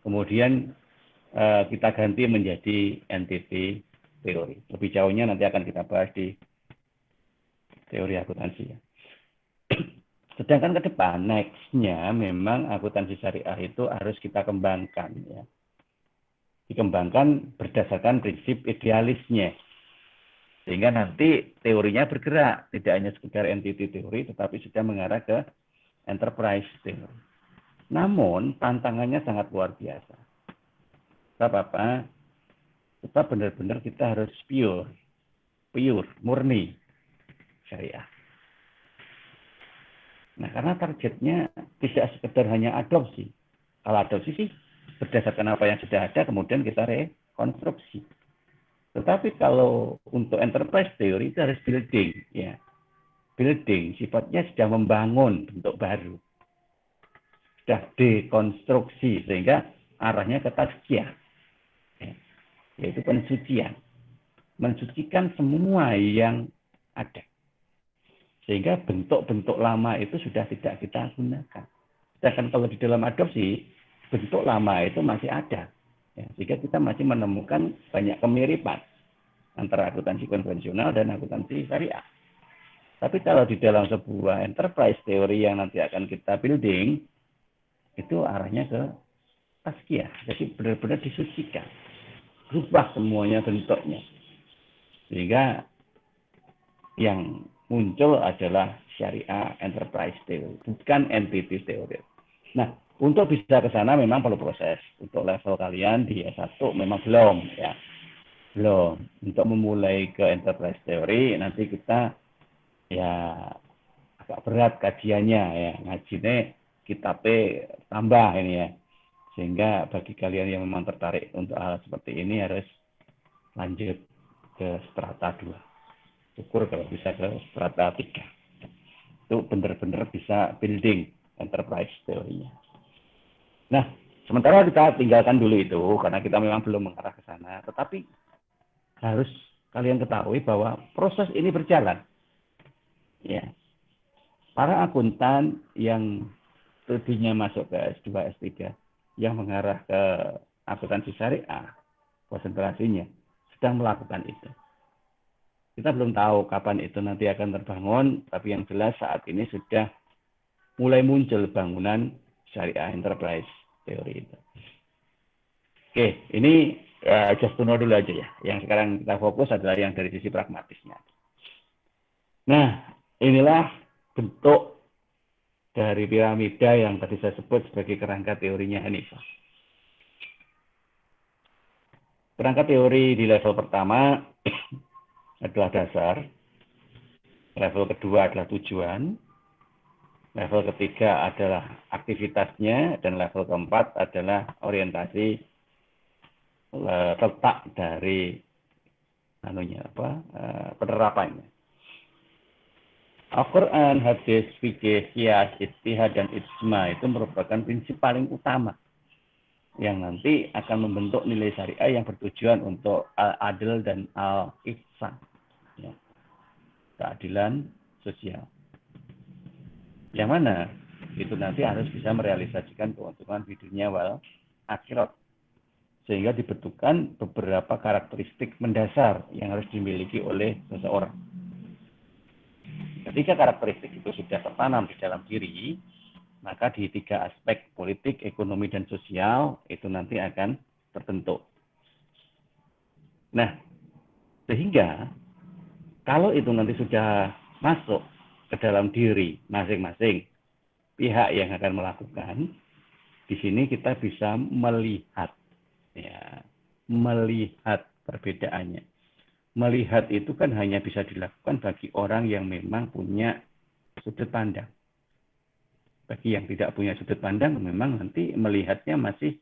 Speaker 1: Kemudian kita ganti menjadi entity teori. Lebih jauhnya nanti akan kita bahas di teori akuntansi. Ya. Sedangkan ke depan, next-nya memang akuntansi syariah itu harus kita kembangkan. Ya. Dikembangkan berdasarkan prinsip idealisnya. Sehingga nanti teorinya bergerak. Tidak hanya sekedar entity teori, tetapi sudah mengarah ke enterprise teori. Namun, tantangannya sangat luar biasa. Apa? Sebab benar-benar kita harus pure, murni syariah. Nah, karena targetnya tidak sekedar hanya adopsi. Kalau adopsi sih berdasarkan apa yang sudah ada, kemudian kita rekonstruksi. Tetapi kalau untuk enterprise teori itu harus building, ya. Building sifatnya sudah membangun bentuk baru. Sudah dekonstruksi sehingga arahnya ke tazkiyah. Ya. Yaitu pensucian. Mensucikan semua yang ada. Sehingga bentuk-bentuk lama itu sudah tidak kita gunakan. Sedangkan kalau di dalam adopsi, bentuk lama itu masih ada. Ya, sehingga kita masih menemukan banyak kemiripan antara akuntansi konvensional dan akuntansi syariah. Tapi kalau di dalam sebuah enterprise teori yang nanti akan kita building, itu arahnya ke tazkiyah. Jadi benar-benar disucikan. Rubah semuanya bentuknya. Sehingga yang muncul adalah syariah enterprise teori, bukan entity teori. Nah, untuk bisa ke sana memang perlu proses. Untuk level kalian di S1 memang belum, ya. Belum. Untuk memulai ke enterprise teori, nanti kita ya agak berat kajiannya, ya. Ngajinya kitabnya tambah ini ya. Sehingga bagi kalian yang memang tertarik untuk hal seperti ini harus lanjut ke strata 2. Syukur kalau bisa ke strata 3. Itu benar-benar bisa building enterprise teorinya. Nah, sementara kita tinggalkan dulu itu, karena kita memang belum mengarah ke sana. Tetapi harus kalian ketahui bahwa proses ini berjalan. Ya. Para akuntan yang studinya masuk ke S2, S3, yang mengarah ke akuntansi syariah, konsentrasinya sedang melakukan itu. Kita belum tahu kapan itu nanti akan terbangun, tapi yang jelas saat ini sudah mulai muncul bangunan syariah enterprise teori itu. Oke, ini just to know dulu aja ya. Yang sekarang kita fokus adalah yang dari sisi pragmatisnya. Nah, inilah bentuk dari piramida yang tadi saya sebut sebagai kerangka teorinya Hanifah. Kerangka teori di level pertama adalah dasar, level kedua adalah tujuan, level ketiga adalah aktivitasnya, dan level keempat adalah orientasi letak dari penerapannya. Al-Quran, hadis, fikih, qiyas, ijtihad, dan ijma itu merupakan prinsip paling utama yang nanti akan membentuk nilai syariah yang bertujuan untuk al-adil dan al-ihsan, ya. Keadilan sosial. Yang mana itu nanti harus bisa merealisasikan keuntungan di dunia wal akhirat. Sehingga dibentukkan beberapa karakteristik mendasar yang harus dimiliki oleh seseorang. Ketika karakteristik itu sudah tertanam di dalam diri, maka di 3 aspek politik, ekonomi, dan sosial itu nanti akan terbentuk. Nah, sehingga kalau itu nanti sudah masuk ke dalam diri masing-masing pihak yang akan melakukan, di sini kita bisa melihat, ya, melihat perbedaannya. Melihat itu kan hanya bisa dilakukan bagi orang yang memang punya sudut pandang. Bagi yang tidak punya sudut pandang, memang nanti melihatnya masih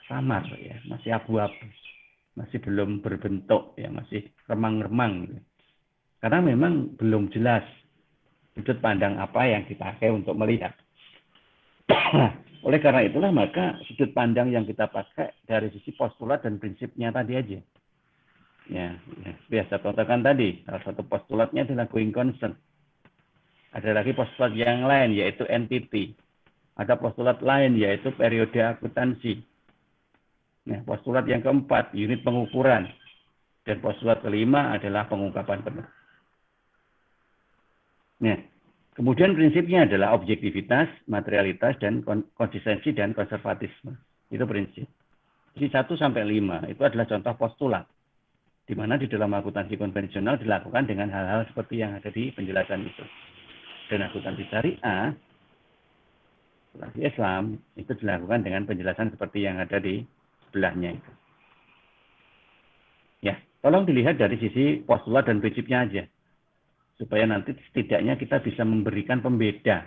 Speaker 1: samar, ya, masih abu-abu, masih belum berbentuk, ya, masih remang-remang. Gitu. Karena memang belum jelas sudut pandang apa yang dipakai untuk melihat. Oleh karena itulah maka sudut pandang yang kita pakai dari sisi postulat dan prinsipnya tadi aja. Ya, biasa contohkan tadi, salah satu postulatnya adalah going concern. Ada lagi postulat yang lain, yaitu entity. Ada postulat lain, yaitu periode akuntansi. Nah, postulat yang keempat, unit pengukuran. Dan postulat kelima adalah pengungkapan penuh. Nah, kemudian prinsipnya adalah objektivitas, materialitas, dan konsistensi dan konservatisme. Itu prinsip. Jadi 1 sampai 5 itu adalah contoh postulat. Di mana di dalam akuntansi konvensional dilakukan dengan hal-hal seperti yang ada di penjelasan itu. Dan akuntansi syariah, akuntansi Islam, itu dilakukan dengan penjelasan seperti yang ada di sebelahnya itu. Ya, tolong dilihat dari sisi postulat dan prinsipnya aja. Supaya nanti setidaknya kita bisa memberikan pembeda.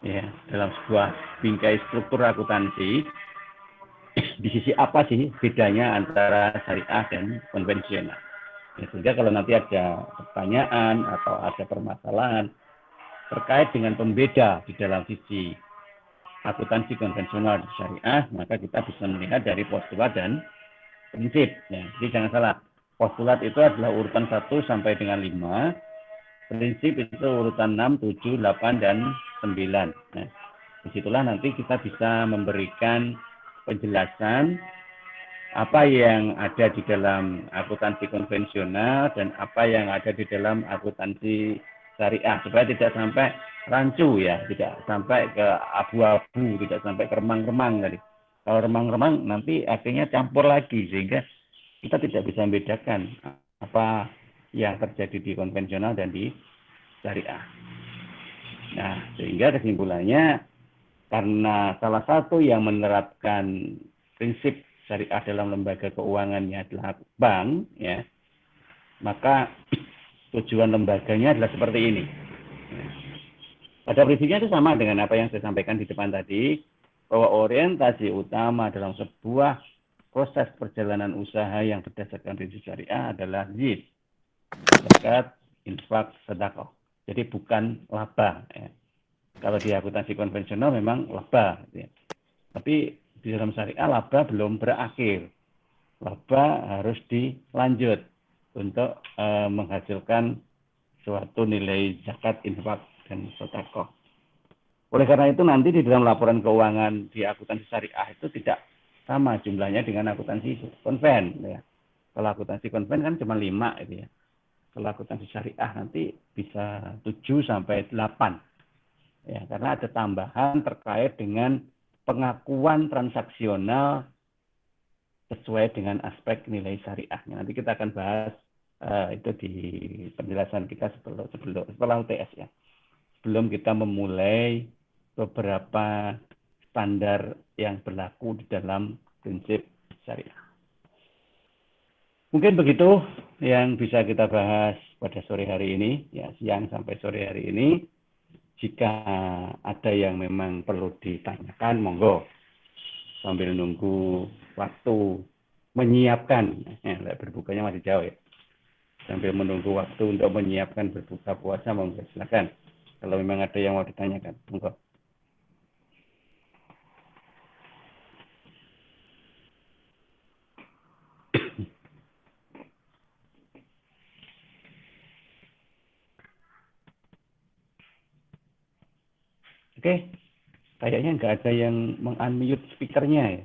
Speaker 1: Ya, dalam sebuah bingkai struktur akuntansi, di sisi apa sih bedanya antara syariah dan konvensional. Ya, sehingga kalau nanti ada pertanyaan atau ada permasalahan terkait dengan pembeda di dalam sisi akuntansi konvensional dan syariah, maka kita bisa melihat dari postulat dan prinsip. Ya, jadi jangan salah, postulat itu adalah urutan 1 sampai dengan 5, prinsip itu urutan 6, 7, 8, dan 9. Nah, disitulah nanti kita bisa memberikan penjelasan apa yang ada di dalam akuntansi konvensional dan apa yang ada di dalam akuntansi syariah, supaya tidak sampai rancu, ya, tidak sampai ke abu-abu, tidak sampai ke remang-remang tadi. Kalau remang-remang nanti akhirnya campur lagi, sehingga kita tidak bisa membedakan apa yang terjadi di konvensional dan di syariah. Nah, sehingga kesimpulannya, karena salah satu yang menerapkan prinsip syariah dalam lembaga keuangannya adalah bank, ya, maka tujuan lembaganya adalah seperti ini. Pada prinsipnya itu sama dengan apa yang saya sampaikan di depan tadi, bahwa orientasi utama dalam sebuah proses perjalanan usaha yang berdasarkan prinsip syariah adalah zid, zakat, infak, sedekah. Jadi bukan laba. Ya. Kalau di akuntansi konvensional memang laba. Ya. Tapi di dalam syariah laba belum berakhir. Laba harus dilanjut untuk menghasilkan suatu nilai zakat, infak, dan sedekah. Oleh karena itu nanti di dalam laporan keuangan di akuntansi syariah itu tidak sama jumlahnya dengan akuntansi konven. Ya. Kalau akuntansi konven kan cuma 5 itu ya. Kalau akuntansi syariah nanti bisa 7 sampai 8. Ya, karena ada tambahan terkait dengan pengakuan transaksional sesuai dengan aspek nilai syariahnya. Nanti kita akan bahas itu di penjelasan kita setelah UTS, ya. Sebelum kita memulai beberapa standar yang berlaku di dalam prinsip syariah. Mungkin begitu yang bisa kita bahas pada sore hari ini, ya, siang sampai sore hari ini. Jika ada yang memang perlu ditanyakan, monggo. Sambil nunggu waktu menyiapkan, berbukanya masih jauh, ya. Sambil menunggu waktu untuk menyiapkan berbuka puasa, monggo silakan. Kalau memang ada yang mau ditanyakan, monggo. Oke, kayaknya nggak ada yang meng-unmute speakernya, ya.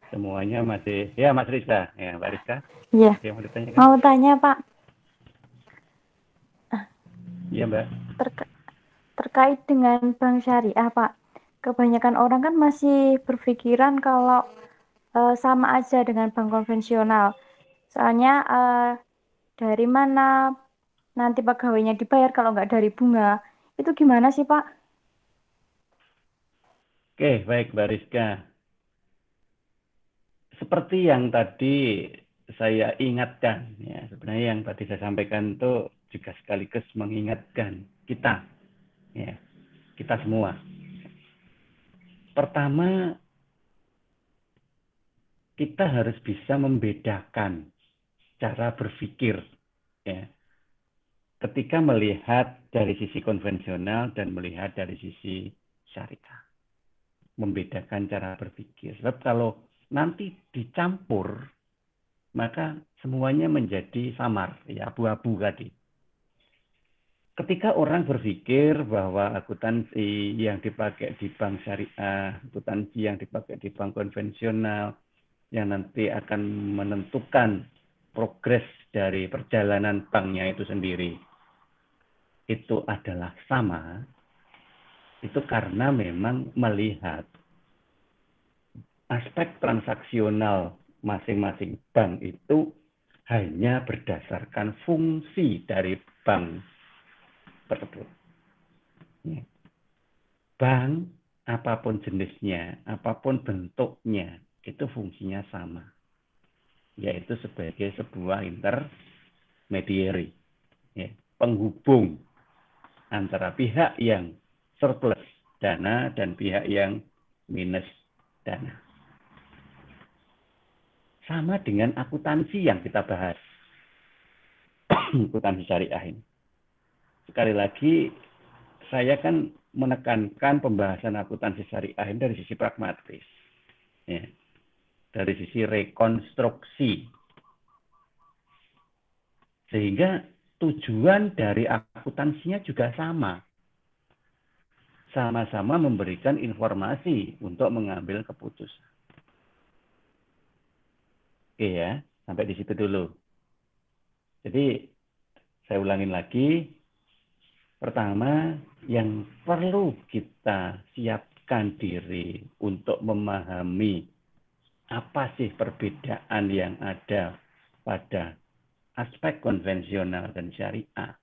Speaker 1: Semuanya masih, ya, Mas Rizka, ya, Mbak Rizka.
Speaker 3: Iya.
Speaker 1: Yang mau ditanyakan?
Speaker 3: Mau tanya, Pak.
Speaker 1: Iya, Mbak.
Speaker 3: Terkait dengan bank syariah, Pak. Kebanyakan orang kan masih berpikiran kalau sama aja dengan bank konvensional. Soalnya dari mana nanti pegawainya dibayar kalau nggak dari bunga. Itu gimana sih, Pak?
Speaker 1: Oke, baik, Mbak Rizka. Seperti yang tadi saya ingatkan, ya, sebenarnya yang tadi saya sampaikan itu juga sekaligus mengingatkan kita Ya, kita semua. Pertama, kita harus bisa membedakan cara berpikir, ya. Ketika melihat dari sisi konvensional dan melihat dari sisi syariah. Membedakan cara berpikir. Sebab kalau nanti dicampur, maka semuanya menjadi samar, ya, abu-abu tadi. Ketika orang berpikir bahwa akuntansi yang dipakai di bank syariah, akuntansi yang dipakai di bank konvensional, yang nanti akan menentukan progres dari perjalanan banknya itu sendiri, itu adalah sama, itu karena memang melihat aspek transaksional masing-masing bank itu hanya berdasarkan fungsi dari bank tersebut. Bank, apapun jenisnya, apapun bentuknya, itu fungsinya sama, yaitu sebagai sebuah intermediary, ya, penghubung antara pihak yang surplus dana dan pihak yang minus dana. Sama dengan akuntansi yang kita bahas, akuntansi syariah ini. Sekali lagi, saya kan menekankan pembahasan akuntansi syariah ini dari sisi pragmatis, ya, dari sisi rekonstruksi, sehingga tujuan dari akuntansinya juga sama-sama memberikan informasi untuk mengambil keputusan. Oke ya, sampai di situ dulu. Jadi saya ulangin lagi. Pertama, yang perlu kita siapkan diri untuk memahami apa sih perbedaan yang ada pada aspek konvensional dan syariah.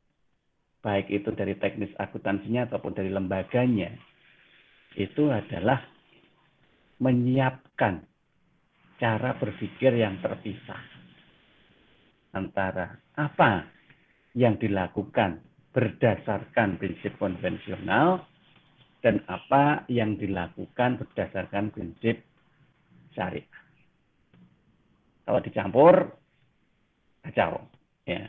Speaker 1: Baik itu dari teknis akuntansinya ataupun dari lembaganya. Itu adalah menyiapkan cara berpikir yang terpisah antara apa yang dilakukan berdasarkan prinsip konvensional dan apa yang dilakukan berdasarkan prinsip syariah. Kalau dicampur, kacau. Ya.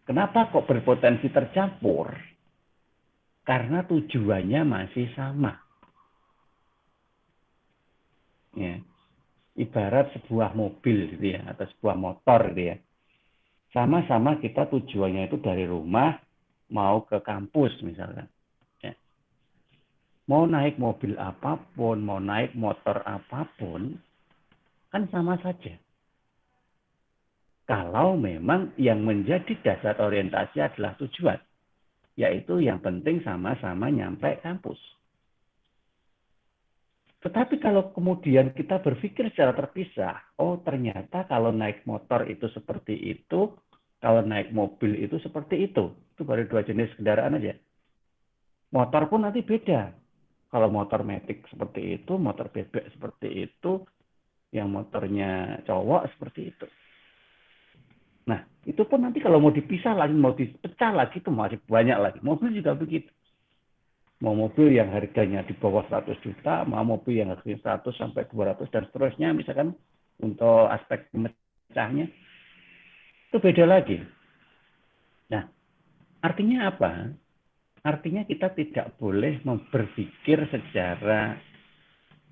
Speaker 1: Kenapa kok berpotensi tercampur? Karena tujuannya masih sama. Ya. Ibarat sebuah mobil gitu ya, atau sebuah motor gitu ya. Sama-sama kita tujuannya itu dari rumah mau ke kampus misalkan. Ya. Mau naik mobil apapun, mau naik motor apapun, kan sama saja. Kalau memang yang menjadi dasar orientasi adalah tujuan, yaitu yang penting sama-sama nyampe kampus. Tetapi kalau kemudian kita berpikir secara terpisah, oh ternyata kalau naik motor itu seperti itu, kalau naik mobil itu seperti itu. Itu baru dua jenis kendaraan aja. Motor pun nanti beda. Kalau motor metik seperti itu, motor bebek seperti itu, yang motornya cowok seperti itu. Nah, itu pun nanti kalau mau dipisah lagi, mau dipecah lagi, itu masih banyak lagi. Mobil juga begitu. Mau mobil yang harganya di bawah 100 juta, mau mobil yang harganya 100 sampai 200 dan seterusnya, misalkan untuk aspek pemecahnya, itu beda lagi. Nah, artinya apa? Artinya kita tidak boleh berpikir secara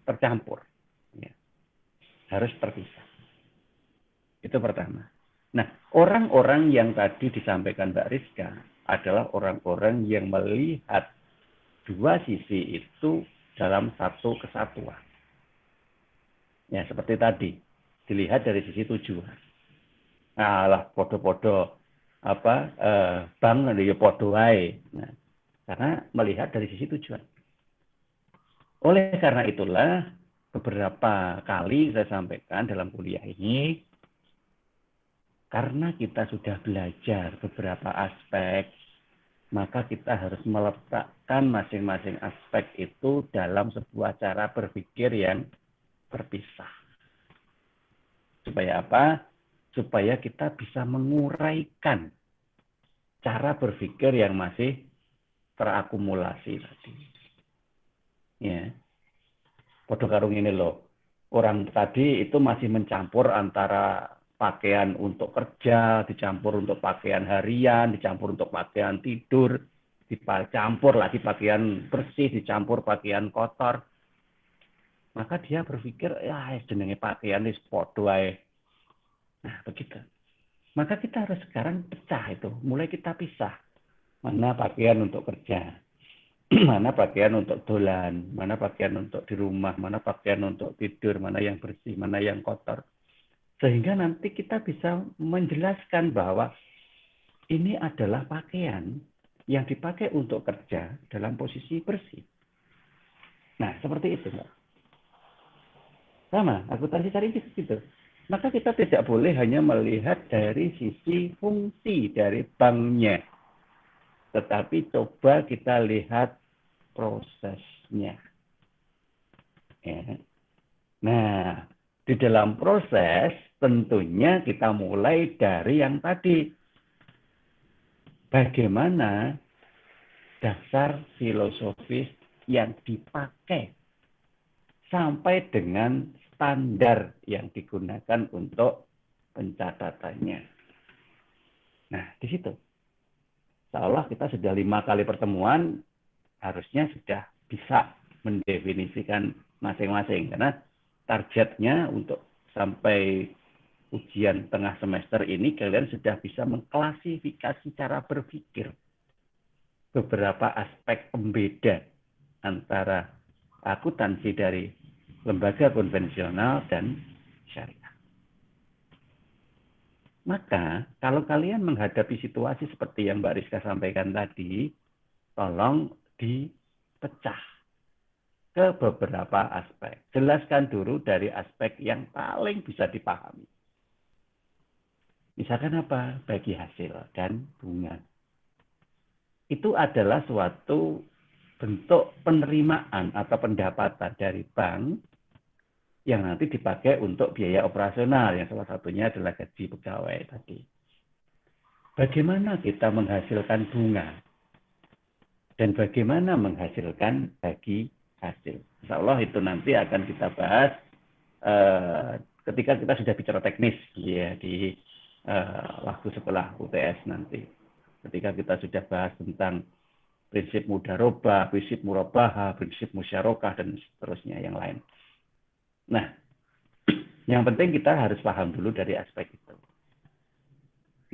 Speaker 1: tercampur. Ya. Harus terpisah. Itu pertama. Nah, orang-orang yang tadi disampaikan Mbak Rizka adalah orang-orang yang melihat dua sisi itu dalam satu kesatuan. Ya, seperti tadi, dilihat dari sisi tujuan. Nah, lah podo-podo bank ya podo wae. Nah, karena melihat dari sisi tujuan. Oleh karena itulah beberapa kali saya sampaikan dalam kuliah ini, karena kita sudah belajar beberapa aspek, maka kita harus meletakkan masing-masing aspek itu dalam sebuah cara berpikir yang terpisah. Supaya apa? Supaya kita bisa menguraikan cara berpikir yang masih terakumulasi tadi. Ya. Podo karung ini loh. Orang tadi itu masih mencampur antara pakaian untuk kerja, dicampur untuk pakaian harian, dicampur untuk pakaian tidur, dicampur lagi pakaian bersih, dicampur pakaian kotor. Maka dia berpikir, ya jenenge pakaian ini podo ae. Nah, begitu. Maka kita harus sekarang pecah itu. Mulai kita pisah. Mana pakaian untuk kerja, mana pakaian untuk dolan, mana pakaian untuk di rumah, mana pakaian untuk tidur, mana yang bersih, mana yang kotor. Sehingga nanti kita bisa menjelaskan bahwa ini adalah pakaian yang dipakai untuk kerja dalam posisi bersih. Nah, seperti itu, Mbak. Sama, akuntansi syariah gitu. Maka kita tidak boleh hanya melihat dari sisi fungsi dari banknya. Tetapi coba kita lihat prosesnya. Ya. Nah, di dalam proses tentunya kita mulai dari yang tadi. Bagaimana dasar filosofis yang dipakai sampai dengan standar yang digunakan untuk pencatatannya. Nah, di situ. Seolah kita sudah 5 kali pertemuan, harusnya sudah bisa mendefinisikan masing-masing. Karena targetnya untuk sampai ujian tengah semester ini, kalian sudah bisa mengklasifikasi cara berpikir beberapa aspek pembeda antara akuntansi dari lembaga konvensional dan syariah. Maka, kalau kalian menghadapi situasi seperti yang Mbak Rizka sampaikan tadi, tolong dipecah ke beberapa aspek. Jelaskan dulu dari aspek yang paling bisa dipahami. Misalkan apa? Bagi hasil dan bunga. Itu adalah suatu bentuk penerimaan atau pendapatan dari bank yang nanti dipakai untuk biaya operasional, yang salah satunya adalah gaji pegawai tadi. Bagaimana kita menghasilkan bunga? Dan bagaimana menghasilkan bagi hasil? Insya Allah itu nanti akan kita bahas ketika kita sudah bicara teknis ya, di waktu setelah UTS nanti. Ketika kita sudah bahas tentang prinsip mudharabah, prinsip murabahah, prinsip musyarakah, dan seterusnya yang lain. Nah, yang penting kita harus paham dulu dari aspek itu.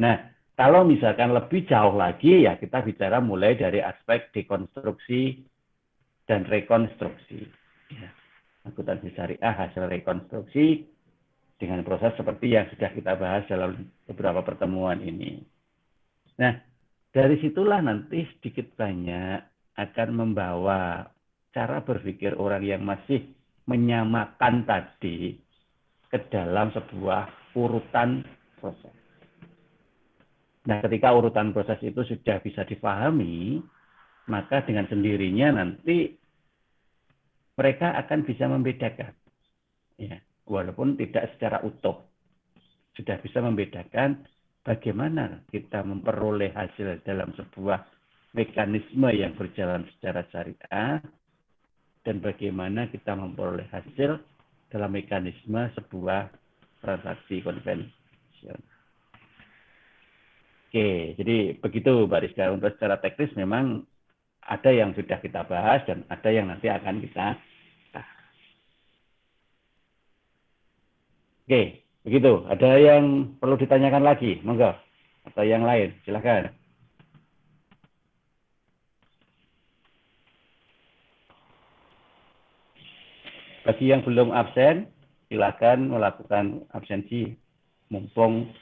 Speaker 1: Nah, kalau misalkan lebih jauh lagi, ya kita bicara mulai dari aspek dekonstruksi dan rekonstruksi. Ya, akuntansi syariah hasil rekonstruksi dengan proses seperti yang sudah kita bahas dalam beberapa pertemuan ini. Nah, dari situlah nanti sedikit banyak akan membawa cara berpikir orang yang masih menyamakan tadi ke dalam sebuah urutan proses. Nah, ketika urutan proses itu sudah bisa dipahami, maka dengan sendirinya nanti mereka akan bisa membedakan. Ya, walaupun tidak secara utuh. Sudah bisa membedakan bagaimana kita memperoleh hasil dalam sebuah mekanisme yang berjalan secara syariah dan bagaimana kita memperoleh hasil dalam mekanisme sebuah transaksi konvensional. Oke, jadi begitu Mbak Rizka. Untuk secara teknis memang ada yang sudah kita bahas dan ada yang nanti akan kita bahas. Oke. Begitu, ada yang perlu ditanyakan lagi, monggo. Atau yang lain, silakan. Bagi yang belum absen, silakan melakukan absensi, mumpung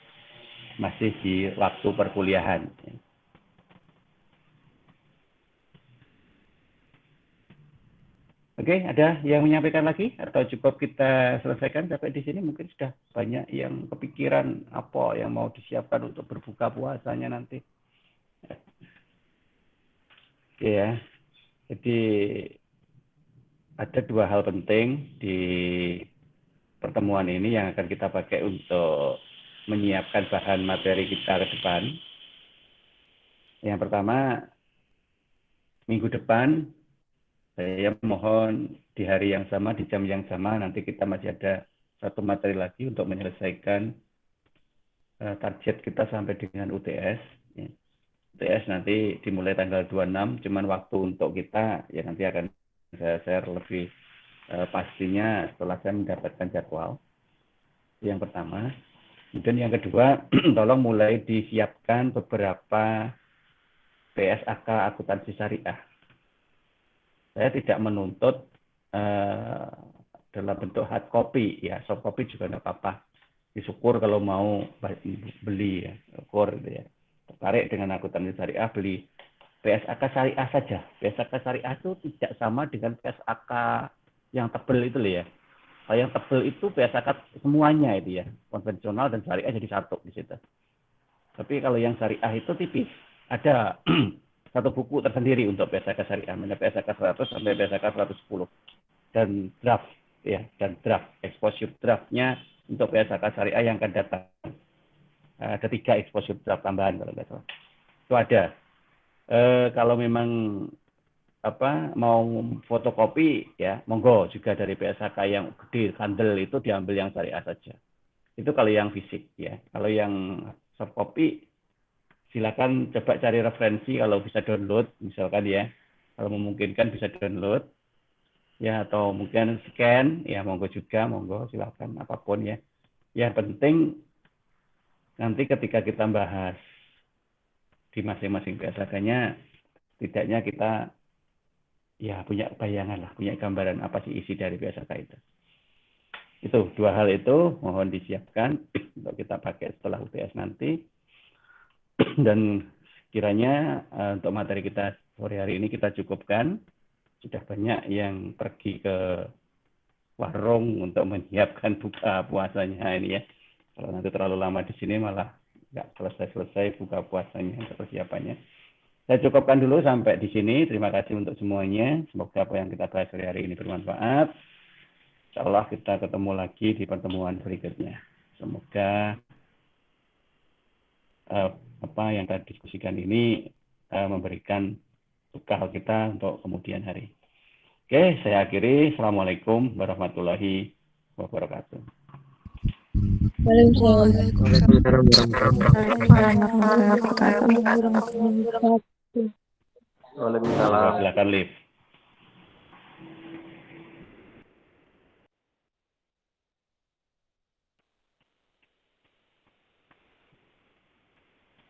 Speaker 1: masih di waktu perkuliahan. Oke, ada yang menyampaikan lagi atau cukup kita selesaikan sampai di sini? Mungkin sudah banyak yang kepikiran apa yang mau disiapkan untuk berbuka puasanya nanti. Oke ya, jadi ada 2 hal penting di pertemuan ini yang akan kita pakai untuk menyiapkan bahan materi kita ke depan. Yang pertama, minggu depan saya mohon di hari yang sama, di jam yang sama, nanti kita masih ada satu materi lagi untuk menyelesaikan target kita sampai dengan UTS. Ya. UTS nanti dimulai tanggal 26, cuman waktu untuk kita ya nanti akan saya share lebih pastinya setelah saya mendapatkan jadwal. Yang pertama. Kemudian yang kedua, tolong mulai disiapkan beberapa PSAK akuntansi syariah. Saya tidak menuntut dalam bentuk hard copy, ya soft copy juga tidak apa-apa. Disyukur kalau mau beli, ya, syukur gitu ya. Tertarik dengan akuntansi syariah, beli PSAK syariah saja. PSAK syariah itu tidak sama dengan PSAK yang tebel itu loh ya. Kalau yang tebel itu PSAK semuanya itu ya, konvensional dan syariah jadi satu di situ. Tapi kalau yang syariah itu tipis, ada satu buku tersendiri untuk PSAK syariah, mulai PSAK 100 sampai PSAK 110 dan draft ya, dan draft exposure draftnya untuk PSAK syariah yang akan datang. Ada 3 exposure draft tambahan kalau nggak salah. Itu ada. Kalau memang mau fotokopi ya monggo juga dari PSAK yang gede kandel itu diambil yang syariah saja. Itu kalau yang fisik ya. Kalau yang soft copy silakan coba cari referensi kalau bisa download misalkan ya. Kalau memungkinkan bisa download ya atau mungkin scan ya monggo juga monggo silakan apapun ya. Yang penting nanti ketika kita bahas di masing-masing PSAK-nya tidaknya kita ya punya bayangan lah, punya gambaran apa sih isi dari PSAK itu. Itu 2 hal itu mohon disiapkan untuk kita pakai setelah UTS nanti. Dan kiranya untuk materi kita sore hari ini kita cukupkan. Sudah banyak yang pergi ke warung untuk menyiapkan buka puasanya ini ya. Kalau nanti terlalu lama di sini malah nggak selesai-selesai buka puasanya persiapannya. Saya cukupkan dulu sampai di sini. Terima kasih untuk semuanya. Semoga apa yang kita bahas hari ini bermanfaat. Insya Allah kita ketemu lagi di pertemuan berikutnya. Semoga apa yang kita diskusikan ini memberikan bekal kita untuk kemudian hari. Oke, saya akhiri. Assalamualaikum warahmatullahi wabarakatuh.
Speaker 2: Waalaikumsalam warahmatullahi wabarakatuh.
Speaker 1: Waalaikumsalam. Silakan live.